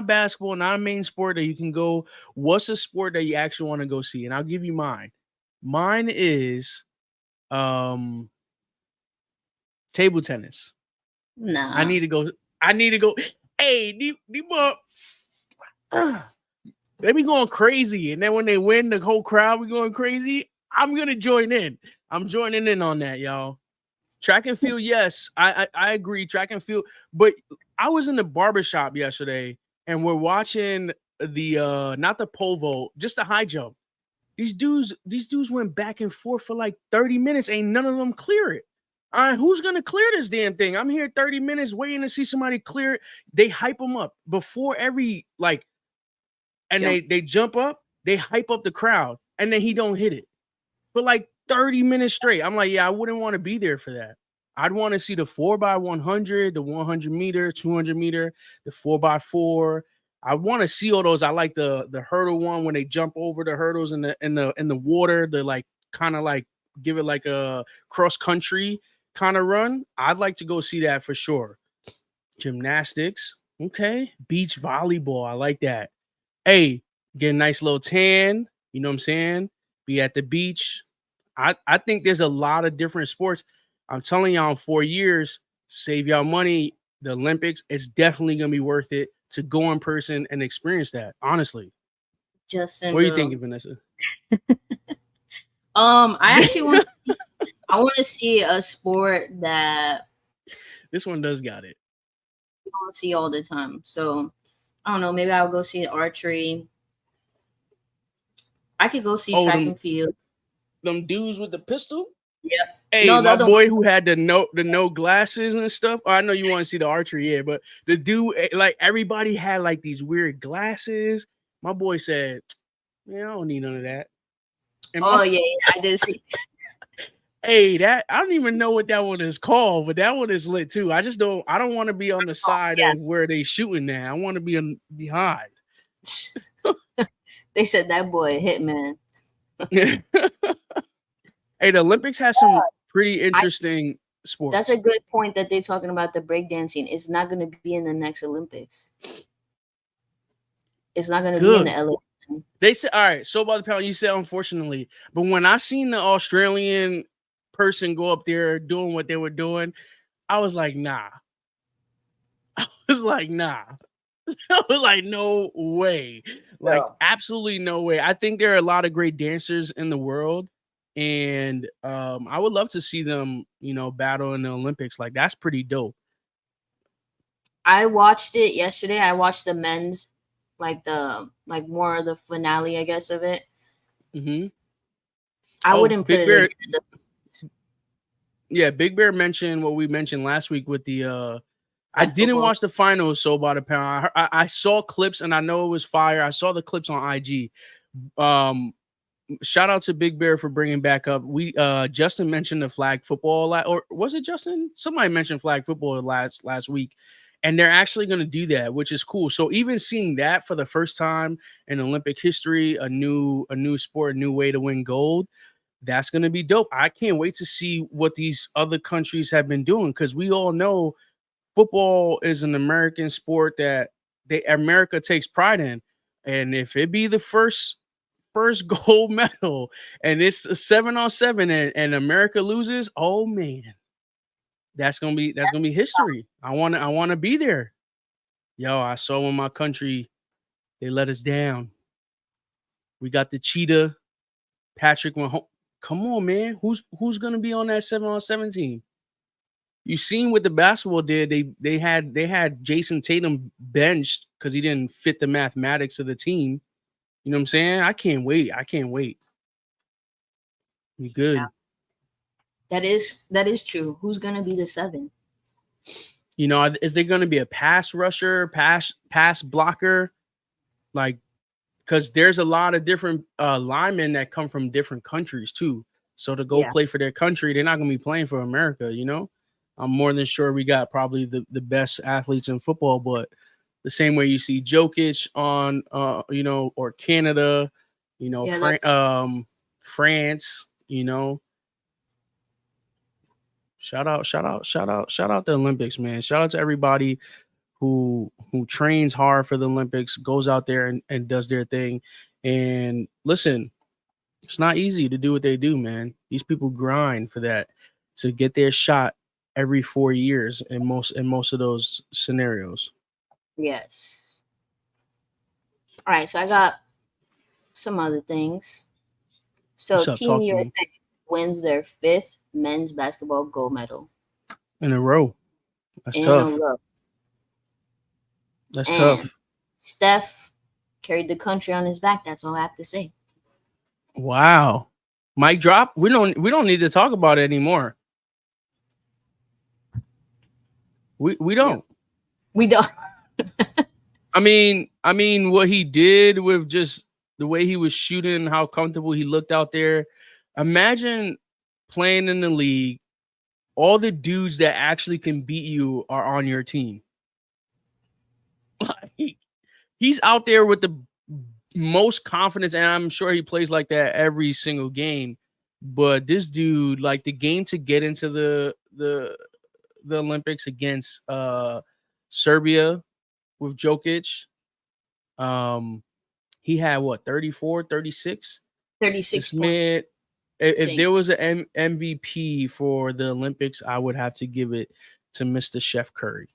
basketball, not a main sport that you can go? What's a sport that you actually want to go see? And I'll give you mine. Mine is table tennis. No. I need to go. Hey, they be going crazy. And then when they win, the whole crowd be going crazy. I'm going to join in. I'm joining in on that, y'all. Track and field, yes. I agree. Track and field. But I was in the barbershop yesterday, and we're watching the not the pole vault, just the high jump. These dudes went back and forth for like 30 minutes. Ain't none of them clear it. All right, who's gonna clear this damn thing? I'm here 30 minutes waiting to see somebody clear it. They hype them up before every and they jump up, they hype up the crowd, and then he don't hit it for like 30 minutes straight. I'm like, yeah, I wouldn't want to be there for that. I'd want to see the 4x100, the 100 meter, 200 meter, the 4x4. I want to see all those. I like the hurdle one when they jump over the hurdles in the water. The like kind of like give it like a cross country kind of run. I'd like to go see that for sure. Gymnastics, okay. Beach volleyball, I like that. Hey, get a nice little tan. You know what I'm saying? Be at the beach. I think there's a lot of different sports. I'm telling y'all, in 4 years, save y'all money. The Olympics, it's definitely gonna be worth it to go in person and experience that. Honestly, Justin, what are you thinking, Vanessa? I actually want to see a sport that This one does got it. you don't see all the time. So I don't know. Maybe I'll go see archery. I could go see track and field. Them dudes with the pistol. Yep. Hey, no, my boy who had the no glasses and stuff. Oh, I know you want to see the archery, yeah, but the dude, like everybody had like these weird glasses. My boy said, "Man, I don't need none of that." And yeah, I did see. Hey, I don't even know what that one is called, but that one is lit too. I don't want to be on the side of where they shooting now. I want to be behind. They said that boy hitman. Hey, the Olympics has some pretty interesting sports. That's a good point that they're talking about the breakdancing. It's not going to be in the next Olympics. It's not going to be in the LA. They said, all right, so about the pound, you said unfortunately. But when I seen the Australian person go up there doing what they were doing, I was like, nah. I was like, no way. Like, absolutely no way. I think there are a lot of great dancers in the world. And I would love to see them, battle in the Olympics. Like, that's pretty dope. I watched it yesterday. I watched the men's, more of the finale, I guess, of it. Mm-hmm. I wouldn't put it in. Yeah, Big Bear mentioned what we mentioned last week with the I didn't watch the finals, so by the pound. I saw clips and I know it was fire. I saw the clips on IG. Shout out to Big Bear for bringing back up. Justin mentioned the flag football, or was it Justin? Somebody mentioned flag football last week, and they're actually going to do that, which is cool. So even seeing that for the first time in Olympic history, a new sport, a new way to win gold, that's going to be dope. I can't wait to see what these other countries have been doing, because we all know football is an American sport that America takes pride in, and if it be the first gold medal and it's a 7-on-7 and America loses, oh man, that's gonna be history. I want to be there. Yo, I saw when my country, they let us down. We got the cheetah. Patrick went home. Come on, man. Who's gonna be on that 7-on-7 team? You seen what the basketball did. They had Jason Tatum benched because he didn't fit the mathematics of the team. You know what I'm saying? I can't wait. We good. Yeah. That is true. Who's gonna be the 7? Is there gonna be a pass rusher, pass blocker? Like, because there's a lot of different linemen that come from different countries too. So to go play for their country, they're not gonna be playing for America. I'm more than sure we got probably the best athletes in football, but the same way you see Jokic on, or Canada, France, shout out the Olympics, man. Shout out to everybody who trains hard for the Olympics, goes out there and does their thing. And listen, it's not easy to do what they do, man. These people grind for that, to get their shot every 4 years in most of those scenarios. Yes. All right, so I got some other things. So Team USA wins their 5th men's basketball gold medal in a row. That's tough. That's tough. Steph carried the country on his back. That's all I have to say. Wow. Mic drop. We don't need to talk about it anymore. We don't. We don't. I mean, what he did with just the way he was shooting, how comfortable he looked out there. Imagine playing in the league. All the dudes that actually can beat you are on your team. Like, he's out there with the most confidence, and I'm sure he plays like that every single game. But this dude, like, the game to get into the Olympics against Serbia with Jokic, he had what, 34, 36? 36 man, if there was an MVP for the Olympics, I would have to give it to Mr. Chef Curry.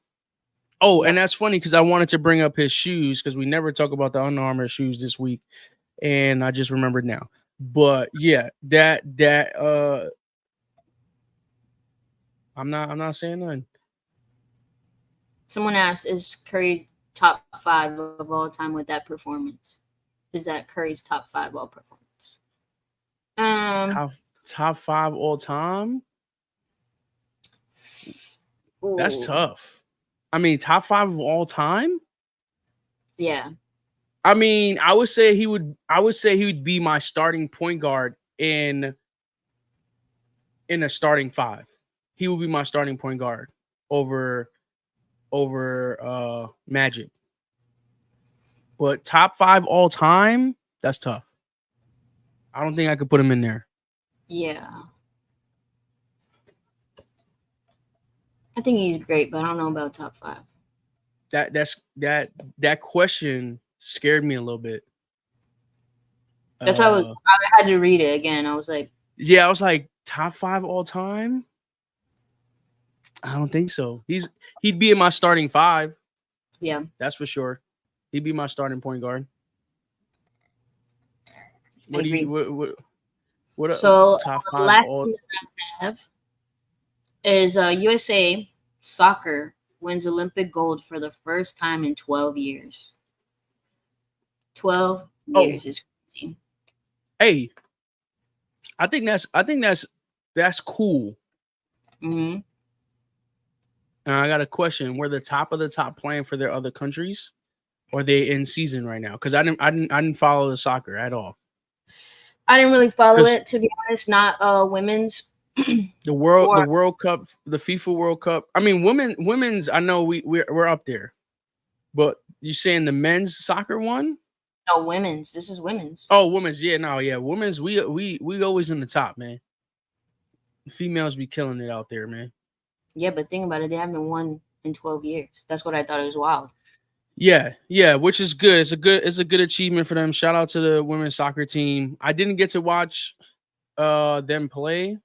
Oh, and that's funny because I wanted to bring up his shoes, because we never talk about the Under Armour shoes this week, and I just remembered now. But yeah, that I'm not saying nothing. Someone asked, "Is Curry top 5 of all time with that performance? Is that Curry's top 5 all performance?" Top 5 all time? That's Ooh, tough. I mean, top 5 of all time? yeah, I mean, I would say he would be my starting point guard in a starting 5. He would be my starting point guard over Magic. But top 5 all time, that's tough. I don't think I could put him in there. yeah. I think he's great, but I don't know about top 5. That question scared me a little bit. That's why I had to read it again. I was like, yeah, I was like, top 5 all time? I don't think so. He'd be in my starting 5. yeah. That's for sure. He'd be my starting point guard. What I do agree. you what So top the 5 last all? thing that I have is USA soccer wins Olympic gold for the first time in 12 years. 12 Oh, years is crazy. hey, I think that's cool. Mm-hmm. I got a question. Were the top of the top playing for their other countries? Or are they in season right now? Because I didn't follow the soccer at all. I didn't really follow Because it, to be honest. Not women's. the World Or Cup, the FIFA World Cup. I mean, women's. I know we're up there, but you saying the men's soccer one? no, women's. This is women's. Oh, women's. Yeah, no, yeah, women's. We always in the top, man. The females be killing it out there, man. Yeah, but think about it. They haven't won in 12 years. That's what I thought. It was wild. Yeah, which is good. It's a good achievement for them. Shout out to the women's soccer team. I didn't get to watch them play,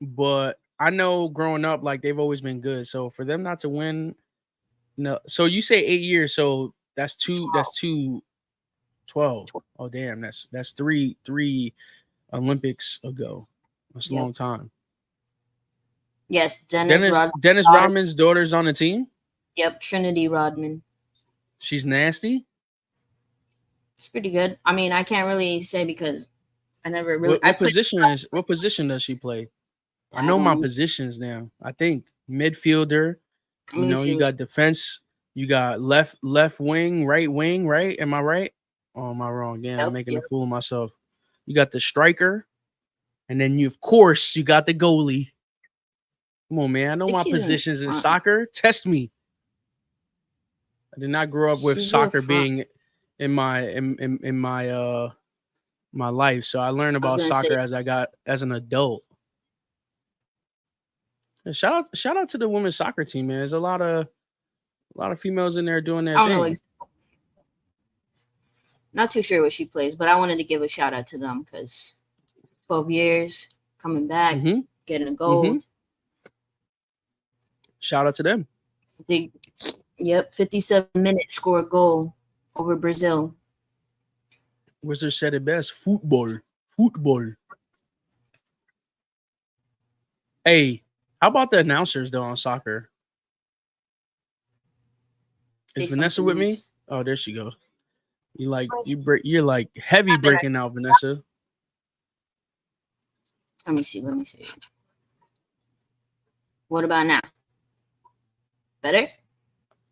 but I know growing up, like they've always been good. So for them not to win, no. So you say 8 years, so that's 12. Oh damn, that's three Olympics ago. That's a Yep. long time. Yes, Dennis Rodman's Rodman's daughter's on the team. Yep, Trinity Rodman. She's nasty. It's pretty good. I mean, I can't really say because I never really. What position does she play? I know my positions now. I think midfielder. You know, you got defense. You got left wing, right wing, right? Am I right? Oh, am I wrong? Damn, I'm making a fool of myself. You got the striker, and then of course, you got the goalie. Come on, man. I know my positions in soccer. Test me. I did not grow up with soccer being in my my life, so I learned about soccer as an adult. Shout out to the women's soccer team, man. There's a lot of females in there doing their thing. Not too sure what she plays, but I wanted to give a shout out to them because 12 years coming back, getting a gold. Shout out to them. 57 minutes score a goal over Brazil. Wizard said it best. Football. Hey, how about the announcers though on soccer? Is Vanessa with me? Oh, there she goes. You're like heavy breaking out, Vanessa. Let me see. What about now? Better?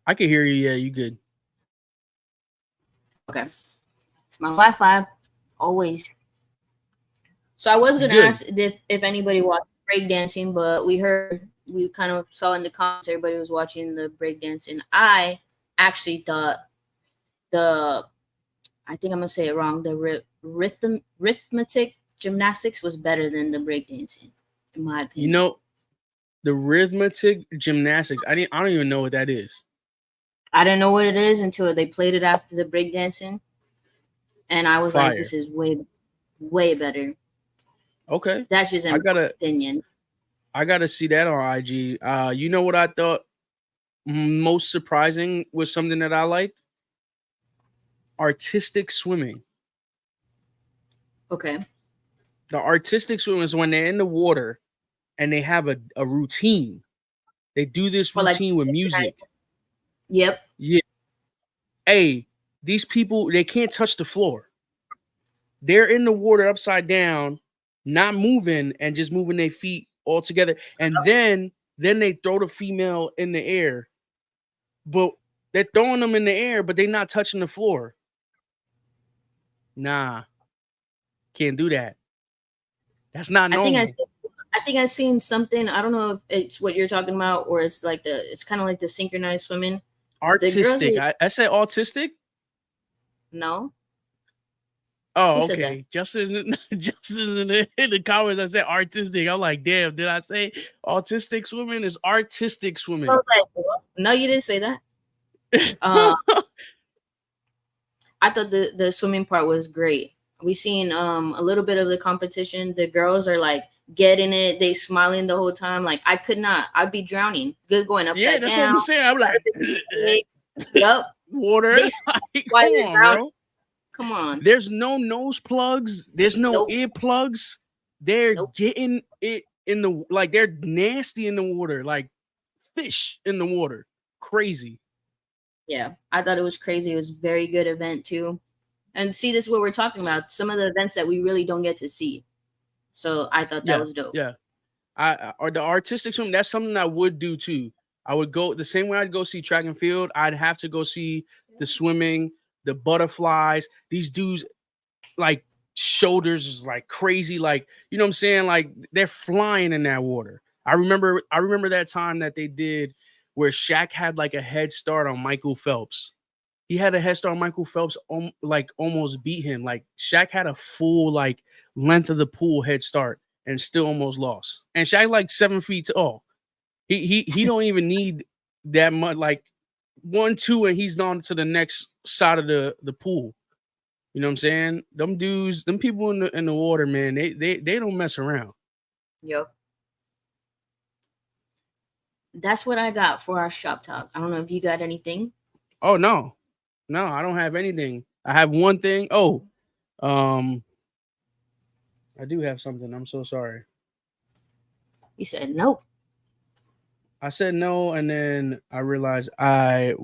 I can hear you. Yeah, you good. Okay. It's my Wi-Fi. Always. So I was going to ask if anybody watched breakdancing, but we kind of saw in the comments everybody was watching the breakdancing. I actually thought I think I'm going to say it wrong, the rhythmic gymnastics was better than the breakdancing, in my opinion. You know, the rhythmic gymnastics, I don't even know what that is. I didn't know what it is until they played it after the breakdancing. And I was like, this is way, way better. Okay. That's just my opinion. I got to see that on IG. You know what I thought most surprising was something that I liked? Artistic swimming. Okay. The artistic swimmers, when they're in the water and they have a routine. They do this Or like routine with music. Yep. Yeah. Hey, these people, they can't touch the floor. They're in the water upside down, not moving, and just moving their feet all together. And then they throw the female in the air. But they're throwing them in the air, but they're not touching the floor. Nah. Can't do that. That's not normal. I think I've seen something. I don't know if it's what you're talking about, or it's like it's kind of like the synchronized swimming. Artistic. I said autistic? No. Oh, okay. Justin in the comments, I said artistic. I'm like, damn, did I say autistic swimming? Is artistic swimming. No, you didn't say that. I thought the swimming part was great. We seen a little bit of the competition. The girls are like getting it. They smiling the whole time. Like I could not. I'd be drowning. Good going upside down. Yeah, that's what I'm saying. I'm like, yup. Water. Come on, bro. Come on. There's no nose plugs. There's no earplugs. They're getting it in the like. They're nasty in the water, like fish in the water. Crazy. Yeah, I thought it was crazy. It was a very good event too. And see, this is what we're talking about. Some of the events that we really don't get to see. So I thought that was dope. Yeah. Or the artistic swim, that's something I would do too. I would go the same way I'd go see track and field. I'd have to go see the swimming, the butterflies. These dudes, like, shoulders is like crazy. Like, you know what I'm saying? Like, they're flying in that water. I remember that time that they did where Shaq had like a head start on Michael Phelps. He had a head start on Michael Phelps, like almost beat him. Like Shaq had a full like length of the pool head start and still almost lost. And Shaq like 7 feet tall. He don't even need that much. Like 1, 2, and he's on to the next side of the pool. You know what I'm saying? Them dudes, them people in the water, man. They don't mess around. Yep. That's what I got for our shop talk. I don't know if you got anything. Oh no, I don't have anything. I have one thing. Oh, I do have something. I'm so sorry. You said no. I said no, and then I realized I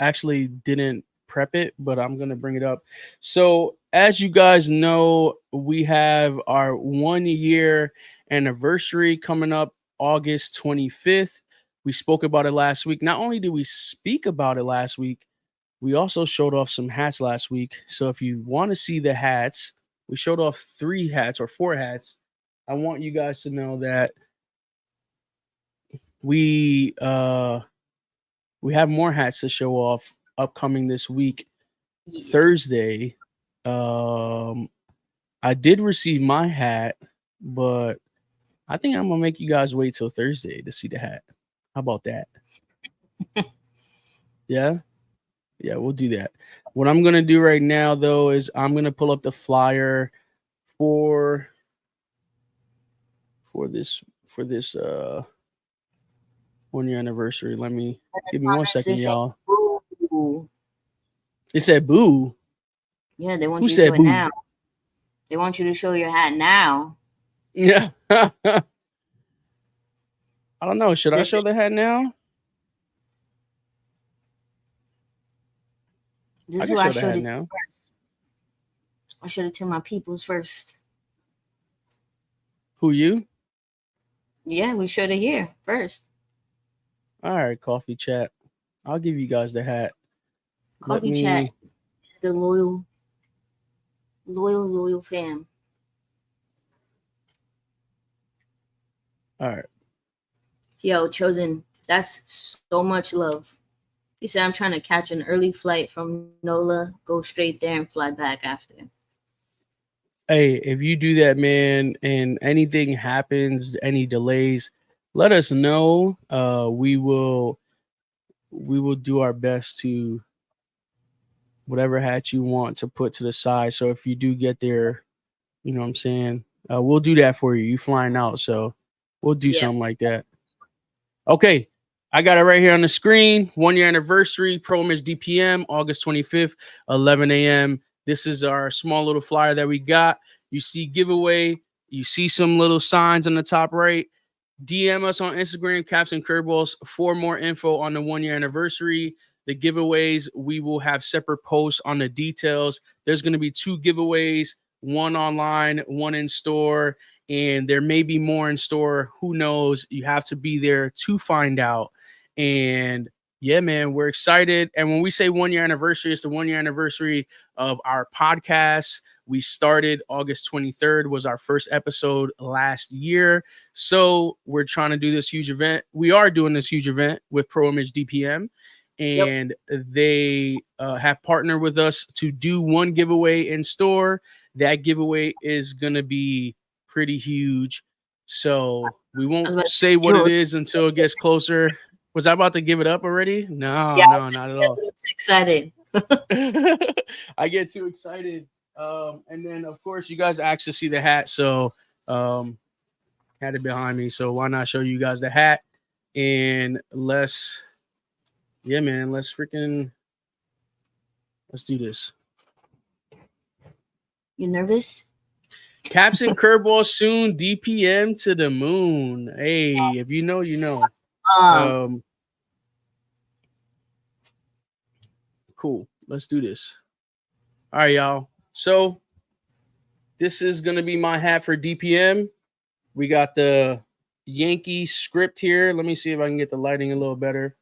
actually didn't prep it, but I'm gonna bring it up. So, as you guys know, we have our 1 year anniversary coming up August 25th. We spoke about it last week. Not only did we speak about it last week, we also showed off some hats last week. So if you want to see the hats, we showed off 3 hats or 4 hats. I want you guys to know that we have more hats to show off upcoming this week. Yeah. Thursday. I did receive my hat, but I think I'm gonna make you guys wait till Thursday to see the hat. How about that? Yeah, we'll do that. What I'm gonna do right now, though, is I'm gonna pull up the flyer for this 1 year anniversary. Give me 1 second, y'all. Boo. It said boo. Yeah, they want you to show it now. They want you to show your hat now. Yeah. I don't know. Should I show the hat now? This is why I showed it to first. I showed it to my peoples first. Who, you? Yeah, we showed it here first. All right, coffee chat. I'll give you guys the hat. Coffee chat is the loyal fam. All right. Yo, Chosen, that's so much love. He said, I'm trying to catch an early flight from NOLA, go straight there and fly back after. Hey, if you do that, man, and anything happens, any delays, let us know. We will do our best to whatever hat you want to put to the side. So if you do get there, you know what I'm saying? We'll do that for you. You flying out, so we'll do something like that. Okay, I got it right here on the screen. 1 year anniversary, Pro Image DPM, August 25th, 11 a.m. This is our small little flyer that we got. You see giveaway. You see some little signs on the top right. DM us on Instagram, Caps and Curveballs, for more info on the 1 year anniversary. The giveaways, we will have separate posts on the details. There's going to be 2 giveaways, one online, one in store, and there may be more in store. Who knows? You have to be there to find out. And yeah, man, we're excited. And when we say 1 year anniversary, it's the 1 year anniversary of our podcast. We started August 23rd, was our first episode last year. So we're trying to do this huge event. We are doing this huge event with Pro Image DPM. And they have partnered with us to do one giveaway in store. That giveaway is going to be pretty huge. So we won't say what it is until it gets closer. Was I about to give it up already? No, no, not at all. Excited. I get too excited. And then, of course, you guys asked to see the hat. So had it behind me. So why not show you guys the hat? And yeah, man, let's do this. You nervous? Caps and Curveballs soon, DPM to the moon. Hey, if you know, you know. Cool. Let's do this. All right, y'all. So this is going to be my hat for DPM. We got the Yankee script here. Let me see if I can get the lighting a little better.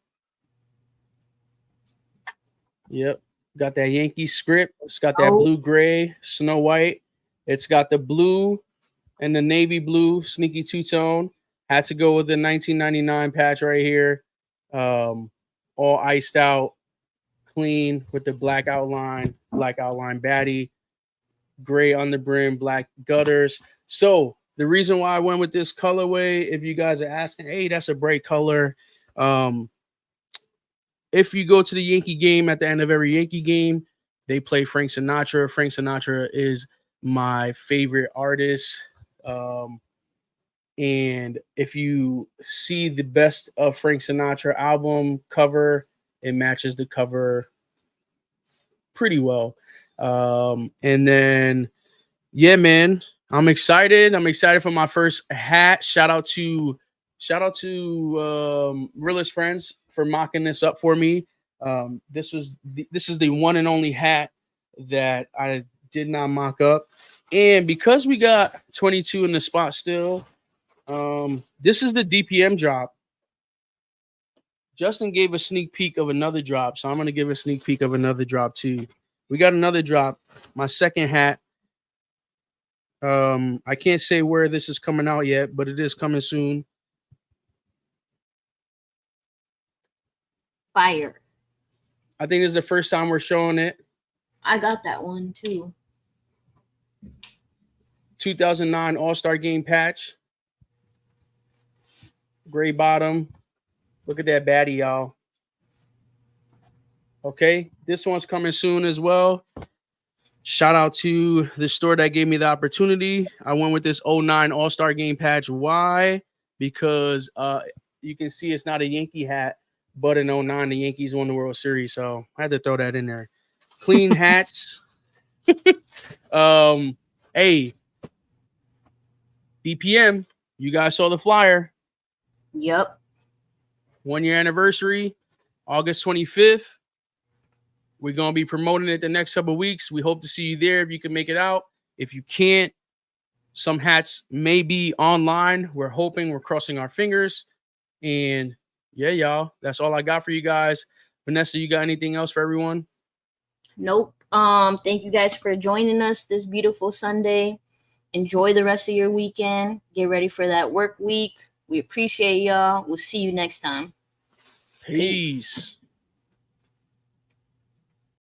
Yep. Got that Yankee script. It's got that blue-gray, Snow White. It's got the blue and the navy blue sneaky two-tone. Had to go with the 1999 patch right here. All iced out, clean with the black outline baddie, gray on the brim, black gutters. So the reason why I went with this colorway, if you guys are asking, hey, that's a bright color. If you go to the Yankee game, at the end of every Yankee game, they play Frank Sinatra. Frank Sinatra is my favorite artist. And if you see the Best of Frank Sinatra album cover, it matches the cover pretty well. And then, yeah, man, I'm excited. I'm excited for my first hat. Shout out to Realist Friends for mocking this up for me. This is the one and only hat that I did not mock up. And because we got 22 in the spot still, this is the DPM drop. Justin gave a sneak peek of another drop, so I'm going to give a sneak peek of another drop too. We got another drop, my second hat. I can't say where this is coming out yet, but it is coming soon. Fire. I think this is the first time we're showing it. I got that one too. 2009 All-Star Game patch. Gray bottom. Look at that baddie, y'all. Okay, this one's coming soon as well. Shout out to the store that gave me the opportunity. I went with this 09 All-Star Game patch. Why? Because you can see it's not a Yankee hat, but in 09, the Yankees won the World Series. So I had to throw that in there. Clean hats. Hey, DPM, you guys saw the flyer. Yep. 1 year anniversary, August 25th. We're going to be promoting it the next couple of weeks. We hope to see you there if you can make it out. If you can't, some hats may be online. We're hoping, we're crossing our fingers. And yeah, y'all, that's all I got for you guys. Vanessa, you got anything else for everyone? Nope. Thank you guys for joining us this beautiful Sunday. Enjoy the rest of your weekend. Get ready for that work week. We appreciate y'all. We'll see you next time. Peace.